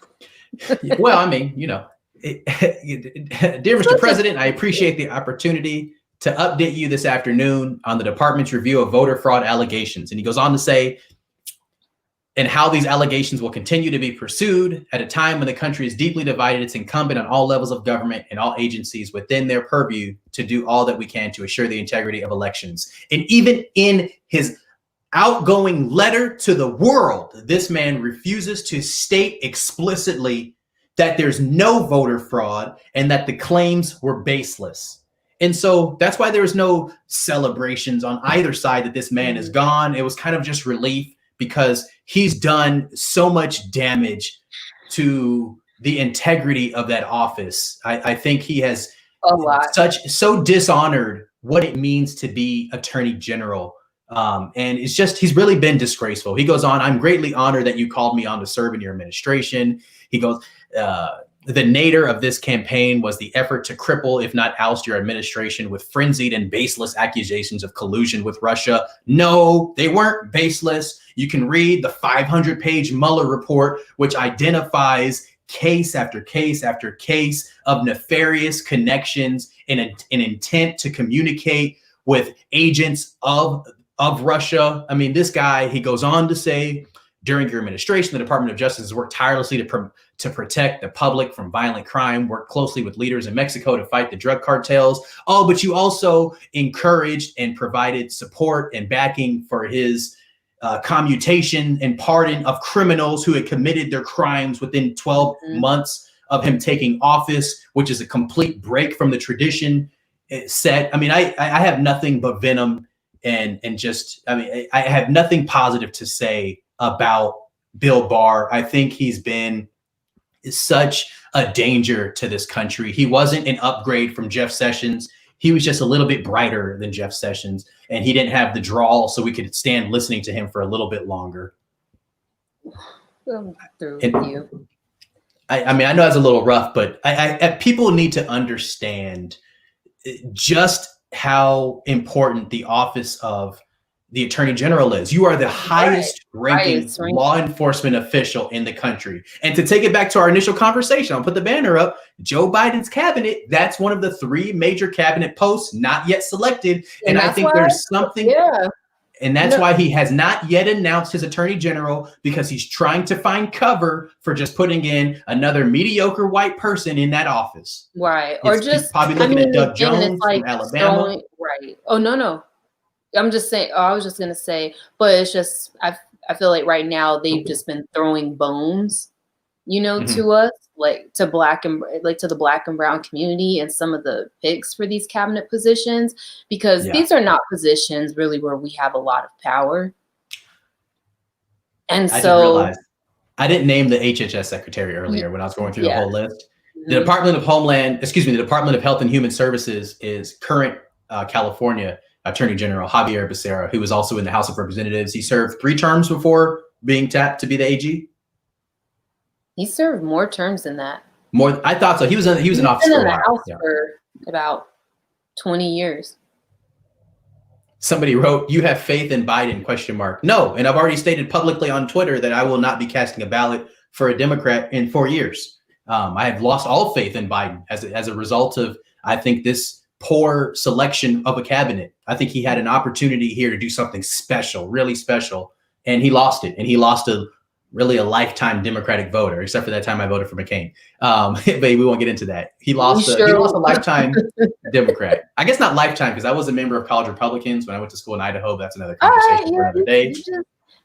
Well, I mean, dear Mr. President, I appreciate the opportunity to update you this afternoon on the department's review of voter fraud allegations. And he goes on to say, and how these allegations will continue to be pursued at a time when the country is deeply divided. It's incumbent on all levels of government and all agencies within their purview to do all that we can to assure the integrity of elections. And even in his outgoing letter to the world, this man refuses to state explicitly that there's no voter fraud and that the claims were baseless. And so that's why there was no celebrations on either side that this man is gone. It was kind of just relief, because he's done so much damage to the integrity of that office. I think he has so dishonored what it means to be Attorney General. And he's really been disgraceful. He goes on, I'm greatly honored that you called me on to serve in your administration. He goes, the nadir of this campaign was the effort to cripple, if not oust, your administration with frenzied and baseless accusations of collusion with Russia. No, they weren't baseless. You can read the 500-page Mueller report, which identifies case after case after case of nefarious connections and an intent to communicate with agents of Russia. I mean, this guy, he goes on to say, during your administration, the Department of Justice has worked tirelessly to protect the public from violent crime, worked closely with leaders in Mexico to fight the drug cartels. Oh, but you also encouraged and provided support and backing for his commutation and pardon of criminals who had committed their crimes within 12 months of him taking office, which is a complete break from the tradition set. I mean, I have nothing but venom and I have nothing positive to say about Bill Barr. I think he's been such a danger to this country. He wasn't an upgrade from Jeff Sessions. He was just a little bit brighter than Jeff Sessions, and he didn't have the drawl, so we could stand listening to him for a little bit longer. I mean, I know it's a little rough, but people need to understand just how important the office of the Attorney General is. You are the highest ranking law enforcement official in the country. And to take it back to our initial conversation, I'll put the banner up. Joe Biden's cabinet, that's one of the 3 major cabinet posts not yet selected. And I think there's something. Yeah. And that's why he has not yet announced his Attorney General, because he's trying to find cover for just putting in another mediocre white person in that office.
Right. Or just
probably looking at Doug Jones from Alabama.
Right. Oh, no. I'm just saying, I was just going to say, but it's just, I feel like right now they've just been throwing bones, to us, like to the black and brown community and some of the picks for these cabinet positions, because these are not positions really where we have a lot of power. And so
I didn't name the HHS secretary earlier when I was going through the whole list. The Department of Health and Human Services is current California Attorney General Javier Becerra, who was also in the House of Representatives. He served 3 terms before being tapped to be the AG.
He served more terms than that.
More, I thought so. He was in office for a while.
House for about 20 years.
Somebody wrote, "You have faith in Biden?" ? No, and I've already stated publicly on Twitter that I will not be casting a ballot for a Democrat in 4 years. I have lost all faith in Biden as a result of, I think, this poor selection of a cabinet. I think he had an opportunity here to do something special, really special, and he lost it. And he lost a lifetime Democratic voter, except for that time I voted for McCain. But we won't get into that. He lost a lifetime Democrat. I guess not lifetime, because I was a member of College Republicans when I went to school in Idaho. But that's another conversation for another day.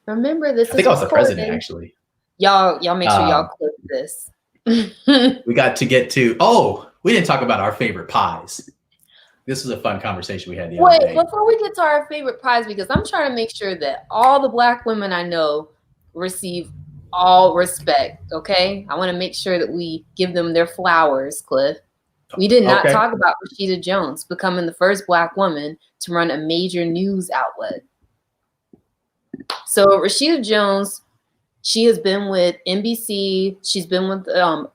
Remember this.
I think I was the president, actually.
Y'all make sure y'all clip this.
We got to get to, we didn't talk about our favorite pies. This was a fun conversation we had the other day.
Wait, before we get to our favorite pies, because I'm trying to make sure that all the Black women I know receive all respect, okay? I want to make sure that we give them their flowers, Cliff. We did not talk about Rashida Jones becoming the first Black woman to run a major news outlet. So Rashida Jones, she has been with NBC. She's been with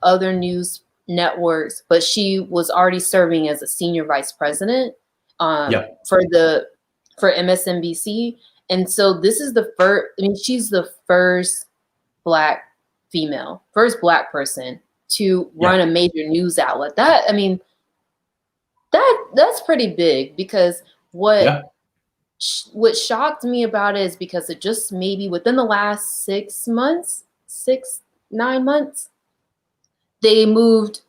other news networks, but she was already serving as a senior vice president for MSNBC. And so this is the first, she's the first Black female, first Black person to run a major news outlet. That's pretty big, because what shocked me about it is because it just maybe within the last 9 months, they moved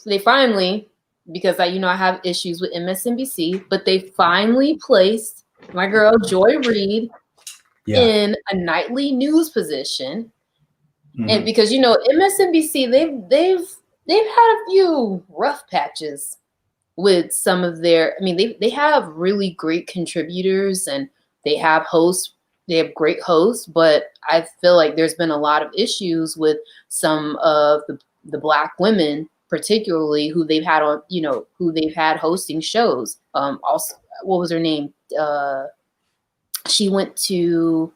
they finally, because I have issues with MSNBC, but they finally placed my girl Joy Reid in a nightly news position. Mm-hmm. And because MSNBC, they've had a few rough patches with some of their, they have really great contributors and they have great hosts, but I feel like there's been a lot of issues with some of the Black women, particularly who they've had on, who they've had hosting shows. Also, what was her name? She went to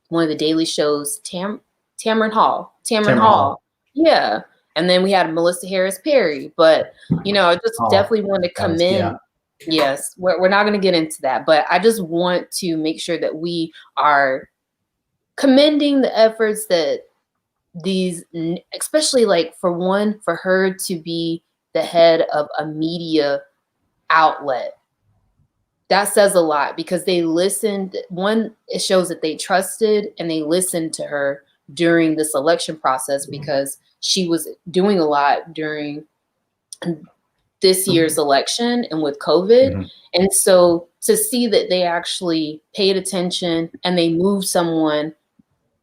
one of the daily shows, Tamron Hall. Yeah. And then we had Melissa Harris Perry, but I just definitely want to commend. Yeah. Yes, we're not going to get into that, but I just want to make sure that we are commending the efforts that these, especially for her to be the head of a media outlet. That says a lot, because they listened. One, it shows that they trusted and they listened to her during this election process, because she was doing a lot during this year's election and with COVID. Mm-hmm. And so to see that they actually paid attention and they moved someone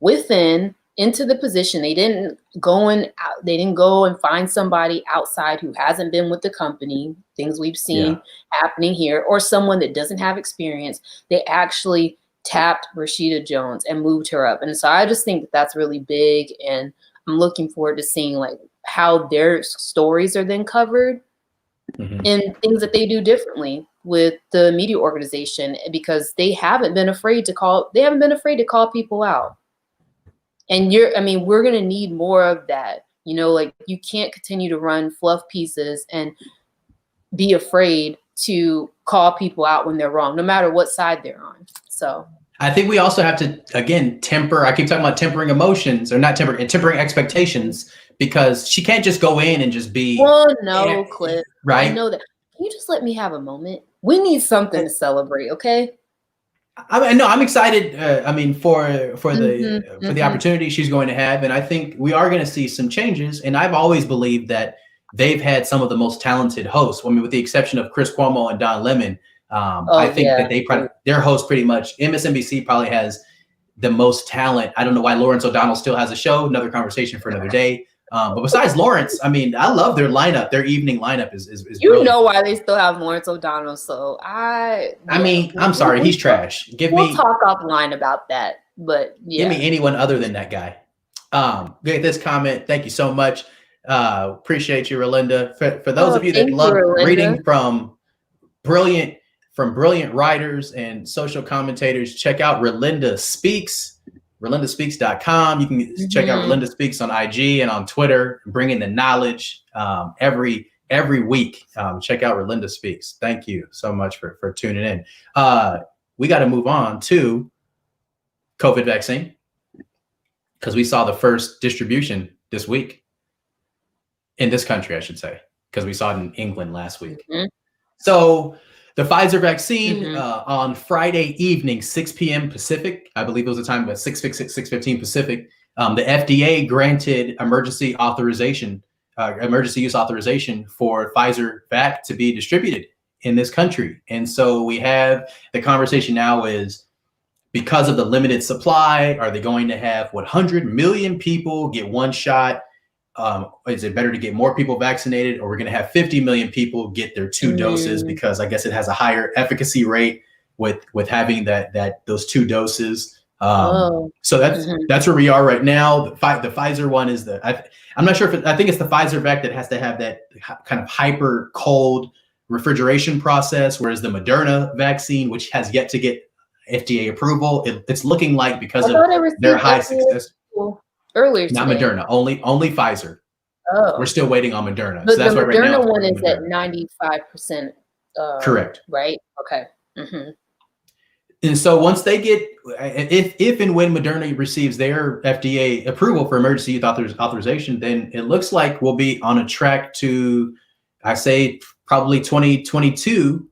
into the position, they didn't go and find somebody outside who hasn't been with the company, things we've seen happening here, or someone that doesn't have experience. They actually tapped Rashida Jones and moved her up. And so I just think that that's really big. And I'm looking forward to seeing how their stories are then covered and things that they do differently with the media organization, because they haven't been afraid to call people out. And we're going to need more of that. You can't continue to run fluff pieces and be afraid to call people out when they're wrong, no matter what side they're on. So
I think we also have to, again, temper. I keep talking about tempering emotions, or not tempering expectations, because she can't just go in and just be.
Well, no, Cliff.
Right?
I know that. Can you just let me have a moment? We need something to celebrate, okay?
I'm excited. For the opportunity she's going to have, and I think we are going to see some changes. And I've always believed that they've had some of the most talented hosts. With the exception of Chris Cuomo and Don Lemon. I think that their host pretty much, MSNBC probably has the most talent. I don't know why Lawrence O'Donnell still has a show. Another conversation for another day. But besides Lawrence, I love their lineup. Their evening lineup is
you know why they still have Lawrence O'Donnell. So
I'm sorry, he's trash.
We'll talk offline about that. But
give me anyone other than that guy. Get this comment. Thank you so much. Appreciate you, Rolinda. For those of you that love reading from brilliant from brilliant writers and social commentators. Check out Relinda Speaks, relindaspeaks.com. You can check out Relinda Speaks on IG and on Twitter, bringing the knowledge every week. Check out Relinda Speaks. Thank you so much for tuning in. We got to move on to COVID vaccine, because we saw the first distribution this week in this country, I should say, because we saw it in England last week. So the Pfizer vaccine on Friday evening, 6 p.m. Pacific, I believe it was the time, but 6:15 Pacific, the FDA granted emergency use authorization for Pfizer vac to be distributed in this country. And so we have the conversation now is, because of the limited supply, are they going to have 100 million people get one shot? Is it better to get more people vaccinated, or we're going to have 50 million people get their 2 doses? Because I guess it has a higher efficacy rate with having those 2 doses. So that's where we are right now. The Pfizer one is I'm not sure I think it's the Pfizer vac that has to have that kind of hyper cold refrigeration process, whereas the Moderna vaccine, which has yet to get FDA approval, it's looking like, because of their high success
earlier today.
Not Moderna, only Pfizer. We're still waiting on Moderna.
But
so that's
the
why right now
Moderna one is at 95%.
Correct.
Right. Okay.
And so once they get, if and when Moderna receives their FDA approval for emergency use authorization, then it looks like we'll be on a track to, I say, probably 2022.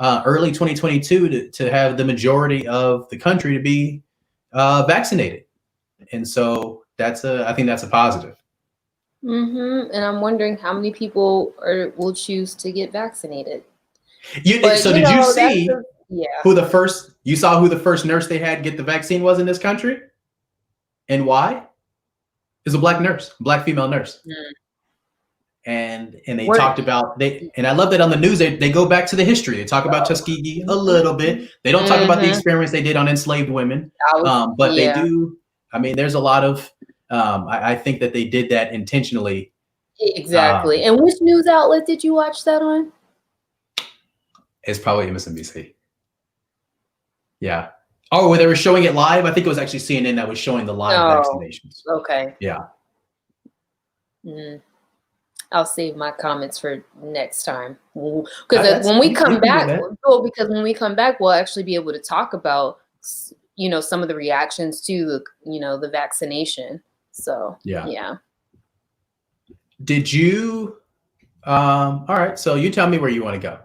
Early 2022 to have the majority of the country to be vaccinated. And so I think that's a positive.
And I'm wondering how many people will choose to get vaccinated.
Did you see who the first nurse they had get the vaccine was in this country? And why? It's a black female nurse. And they talked about and I love that on the news they go back to the history. They talk about Tuskegee a little bit. They don't talk about the experiments they did on enslaved women, but they do. I mean, there's a lot of. I think that they did that intentionally.
Exactly. And which news outlet did you watch that on?
It's probably MSNBC. Yeah. Oh, where they were showing it live. I think it was actually CNN that was showing the live vaccinations.
Okay.
Yeah.
I'll save my comments for next time, because when we come back, we'll actually be able to talk about, some of the reactions to the vaccination. So yeah.
Did you? All right. So you tell me where you want to go.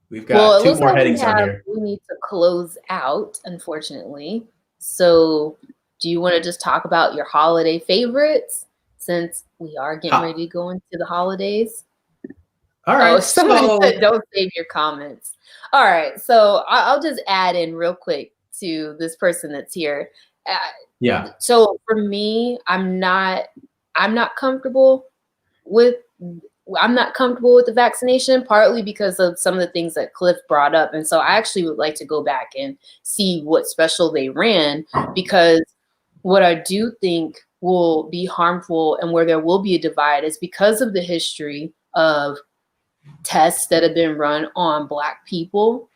We've got 2 more headings on here.
We need to close out, unfortunately. So do you want to just talk about your holiday favorites, since we are getting ready to go into the holidays?
All right.
Somebody said don't save your comments. All right. So I'll just add in real quick to this person that's here. So for me, I'm not comfortable with the vaccination, partly because of some of the things that Cliff brought up. And so I actually would like to go back and see what special they ran, because what I do think will be harmful and where there will be a divide is because of the history of tests that have been run on Black people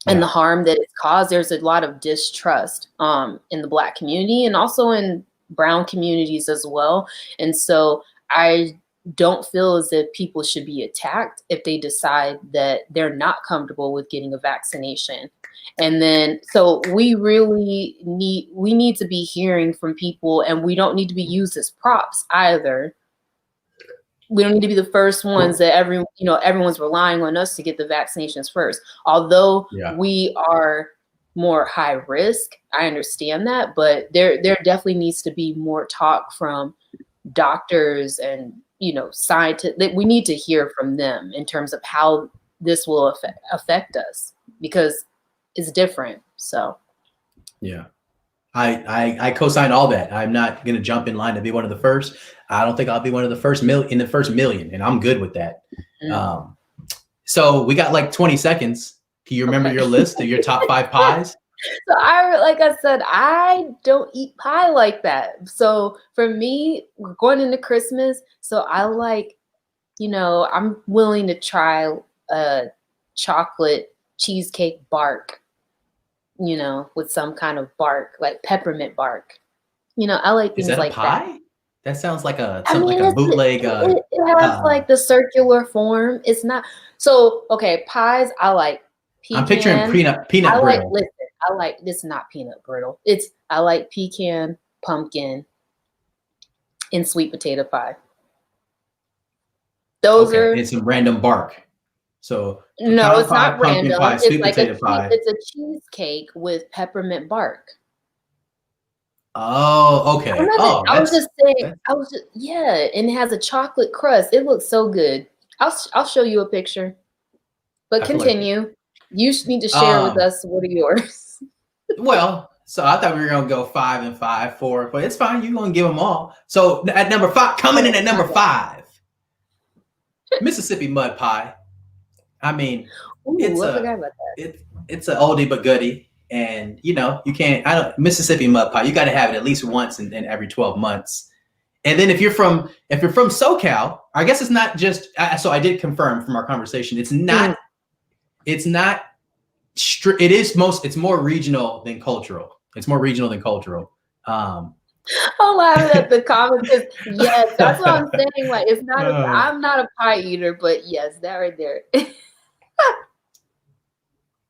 and the harm that it's caused. There's a lot of distrust in the Black community and also in brown communities as well. And so I don't feel as if people should be attacked if they decide that they're not comfortable with getting a vaccination. And then, so we need to be hearing from people, and we don't need to be used as props either. We don't need to be the first ones that everyone's relying on us to get the vaccinations first. Although we are more high risk, I understand that, but there definitely needs to be more talk from doctors and scientists. That we need to hear from them in terms of how this will affect us, because it's different. So
yeah, I co-sign all that. I'm not going to jump in line to be one of the first. I don't think I'll be one of the first million, and I'm good with that. So we got like 20 seconds. Can you remember your list of your top 5 pies?
So like I said, I don't eat pie like that. So for me, we're going into Christmas. So I like, I'm willing to try a chocolate cheesecake bark, you know, with some kind of bark, like peppermint bark. You know, I like
Is
things
that a
like
pie?
that.
That sounds like a
I mean,
bootleg.
it has like the circular form. It's not so okay. Pies, I like
I'm picturing
pecan.
peanut
I like
brittle.
listen. I like this is not peanut brittle. I like pecan, pumpkin, and sweet potato pie. Those are
It's some random bark. So
no,
pecan
it's
pie,
not
pumpkin
random.
pie,
It's
sweet
like
potato pie.
it's a cheesecake with peppermint bark.
Oh, okay. Oh,
I was just saying.
that's
Yeah, and it has a chocolate crust. It looks so good. I'll show you a picture. But
I feel like
continue. You need to share with us what are yours.
well, so I thought we were gonna go 5 and 5, 4, but it's fine. You're gonna give them all. So at number 5, coming in at number 5, Mississippi mud pie. I mean,
Ooh,
it's
I forgot about that.
it's an oldie but goodie, and you know you can't. I don't Mississippi mud pie. You got to have it at least once in every 12 months. And then if you're from SoCal, I guess it's not just. So I did confirm from our conversation. It's not. It's not. It's more regional than cultural. It's more regional than cultural.
I'm laughing at the comments because yes, that's what I'm saying. Like it's not. I'm not a pie eater, but yes, that right there.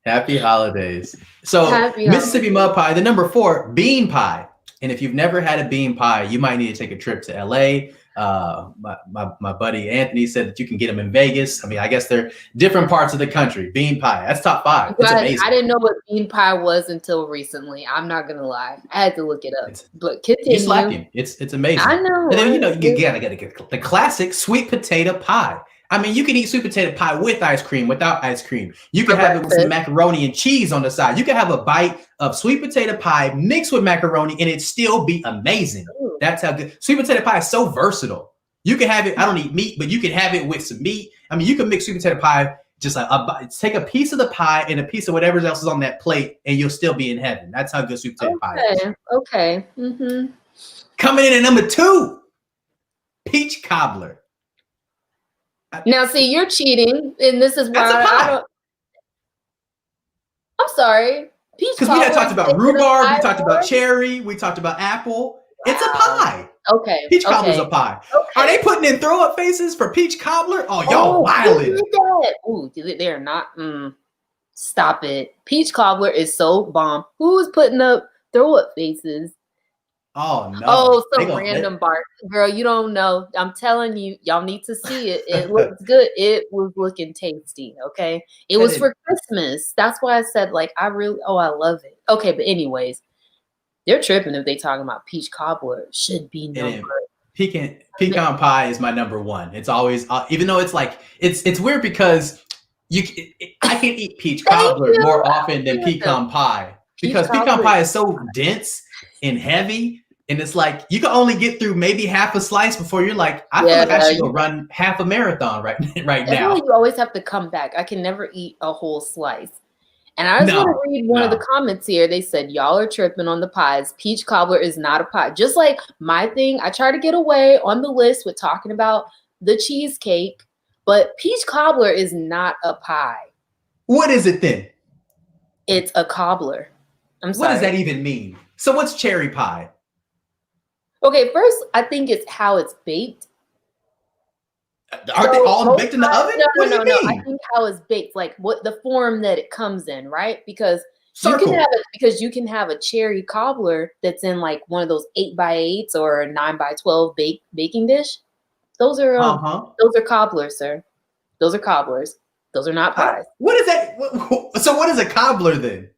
Happy holidays. So Mississippi mud pie, the number 4, bean pie. And if you've never had a bean pie, you might need to take a trip to LA. My buddy Anthony said that you can get them in Vegas. I mean, I guess they're different parts of the country. Bean pie, that's top 5. It's amazing.
I didn't know what bean pie was until recently. I'm not gonna lie. I had to look it up. But continue.
You slapped him. It's amazing.
I know.
And then you gotta get the classic sweet potato pie. I mean, you can eat sweet potato pie with ice cream, without ice cream. You can have it with some macaroni and cheese on the side. You can have a bite of sweet potato pie mixed with macaroni and it still be amazing. Ooh. That's how good. Sweet potato pie is so versatile. You can have it. I don't eat meat, but you can have it with some meat. I mean, you can mix sweet potato pie, just like take a piece of the pie and a piece of whatever else is on that plate and you'll still be in heaven. That's how good sweet potato pie is.
Okay. Mm-hmm.
Coming in at number 2, peach cobbler.
Now, see, you're cheating, and this is why I don't. I'm sorry.
Peach because we had talked about rhubarb, we talked about cherry, we talked about apple. Wow. It's a pie.
Okay.
Peach cobbler's a pie. Okay. Are they putting in throw up faces for peach cobbler? Oh, y'all wildin'.
Ooh, they're not. Stop it. Peach cobbler is so bomb. Who's putting up throw up faces?
Oh no!
Oh, some random bark, girl. You don't know. I'm telling you, y'all need to see it. It looks good. It was looking tasty. Okay, it was for Christmas. That's why I said like I love it. Okay, but anyways, they're tripping if they talking about peach cobbler. Should be number.
Pecan pie is my number 1. It's always even though it's like it's weird because I can eat peach cobbler more often than pecan pie because pecan pie is so dense and heavy, and it's like you can only get through maybe half a slice before you're like, I feel like I should go run half a marathon right now.
You always have to come back. I can never eat a whole slice. And I just want to read one of the comments here. They said, y'all are tripping on the pies. Peach cobbler is not a pie. Just like my thing, I try to get away on the list with talking about the cheesecake, but peach cobbler is not a pie.
What is it then?
It's a cobbler. I'm sorry.
What does that even mean? So what's cherry pie?
Okay, first, I think it's how it's baked.
Are they all baked in the oven?
No. I think how it's baked, like what the form that it comes in, right? Because you can have a cherry cobbler that's in like one of those 8x8s or a 9x12 baking dish. Those are cobblers, sir. Those are cobblers. Those are not pies.
What is that? So what is a cobbler then?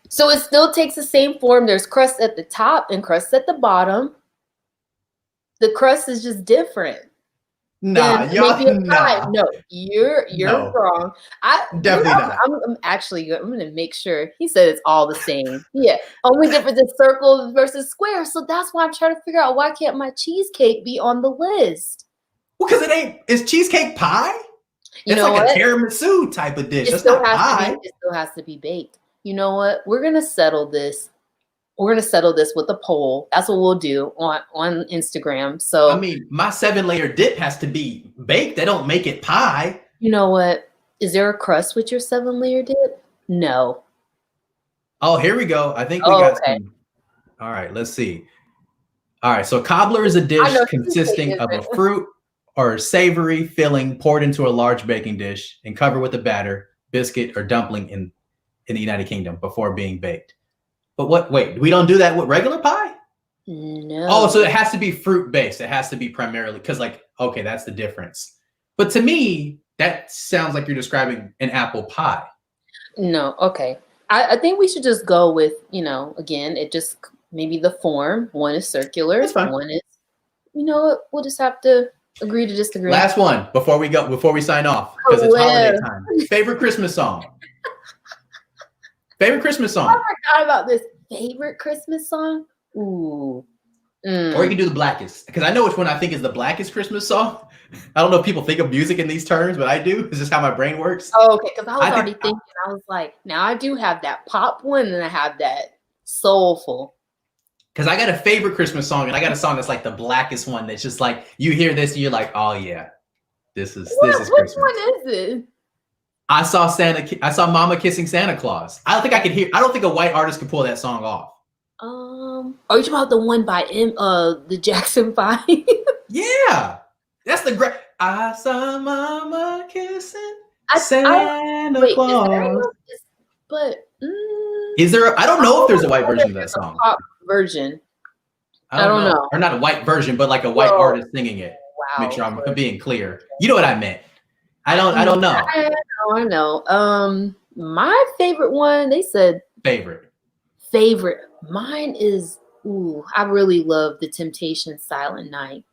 So it still takes the same form. There's crust at the top and crust at the bottom. The crust is just different.
No,
you're wrong.
Definitely not.
I'm gonna make sure. He said it's all the same. Yeah, only difference is circle versus square. So that's why I'm trying to figure out why can't my cheesecake be on the list?
Well, because it's cheesecake pie. It's like a tiramisu type of dish. It's not pie.
It still has to be baked. You know what? We're gonna settle this. We're gonna settle this with a poll. That's what we'll do on Instagram. So
I mean, my 7-layer dip has to be baked. They don't make it pie.
You know what? Is there a crust with your 7-layer dip? No.
Oh, here we go. I think we got some. All right, let's see. All right, so cobbler is a dish consisting of a fruit or savory filling poured into a large baking dish and covered with a batter, biscuit, or dumpling in the United Kingdom before being baked. But wait, we don't do that with regular pie?
No.
Oh, so it has to be fruit based. It has to be primarily because, like, okay, that's the difference. But to me, that sounds like you're describing an apple pie.
No, okay. I think we should just go with, again, it just maybe the form. One is circular.
That's fine.
One is, we'll just have to agree to disagree.
Last one before we sign off, because it's holiday time. Favorite Christmas song. Favorite Christmas song.
I forgot about this. Favorite Christmas song? Ooh.
Or you can do the blackest, because I know which one I think is the blackest Christmas song. I don't know if people think of music in these terms, but I do. It's just how my brain works.
Oh, okay, because I was already thinking. I was like, now I do have that pop one, and I have that soulful.
Because I got a favorite Christmas song, and I got a song that's like the blackest one. That's just like you hear this, and you're like, oh yeah, this is Christmas.
Which one is it?
I saw Mama Kissing Santa Claus. I don't think a white artist could pull that song off.
Are you talking about the one by the Jackson 5?
Yeah, that's the great. I saw Mama Kissing Santa Claus. Is there? I don't know if there's a white version of that song.
Pop version. I don't know.
Or not a white version, but like a white artist singing it.
Wow.
Make sure I'm being clear. You know what I meant. I don't know.
I know. My favorite one, they said
favorite.
Mine is I really love The Temptations' Silent Night.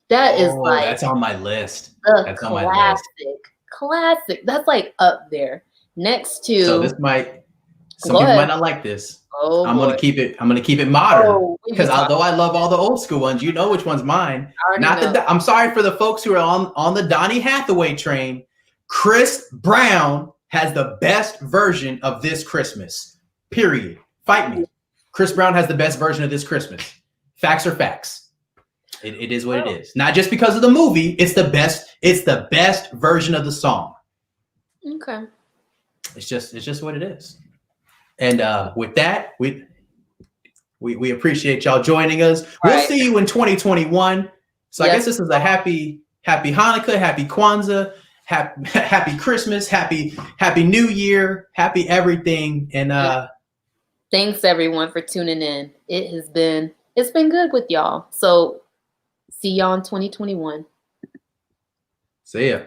That is like
that's on my list.
That's on my list. Classic. That's like up there. Next to
some people might not like this. I'm gonna keep it modern because although I love all the old school ones, you know which one's mine. I'm sorry for the folks who are on the Donny Hathaway train. Chris Brown has the best version of This Christmas. Period. Fight me. Chris Brown has the best version of This Christmas. Facts are facts. It is what it is. Not just because of the movie. It's the best. It's the best version of the song.
Okay.
It's just what it is. And with that, we appreciate y'all joining us. We'll see you in 2021. So I guess this is a happy Hanukkah, happy Kwanzaa, happy Christmas, happy New Year, happy everything. And
thanks everyone for tuning in. It's been good with y'all. So see y'all in 2021.
See ya.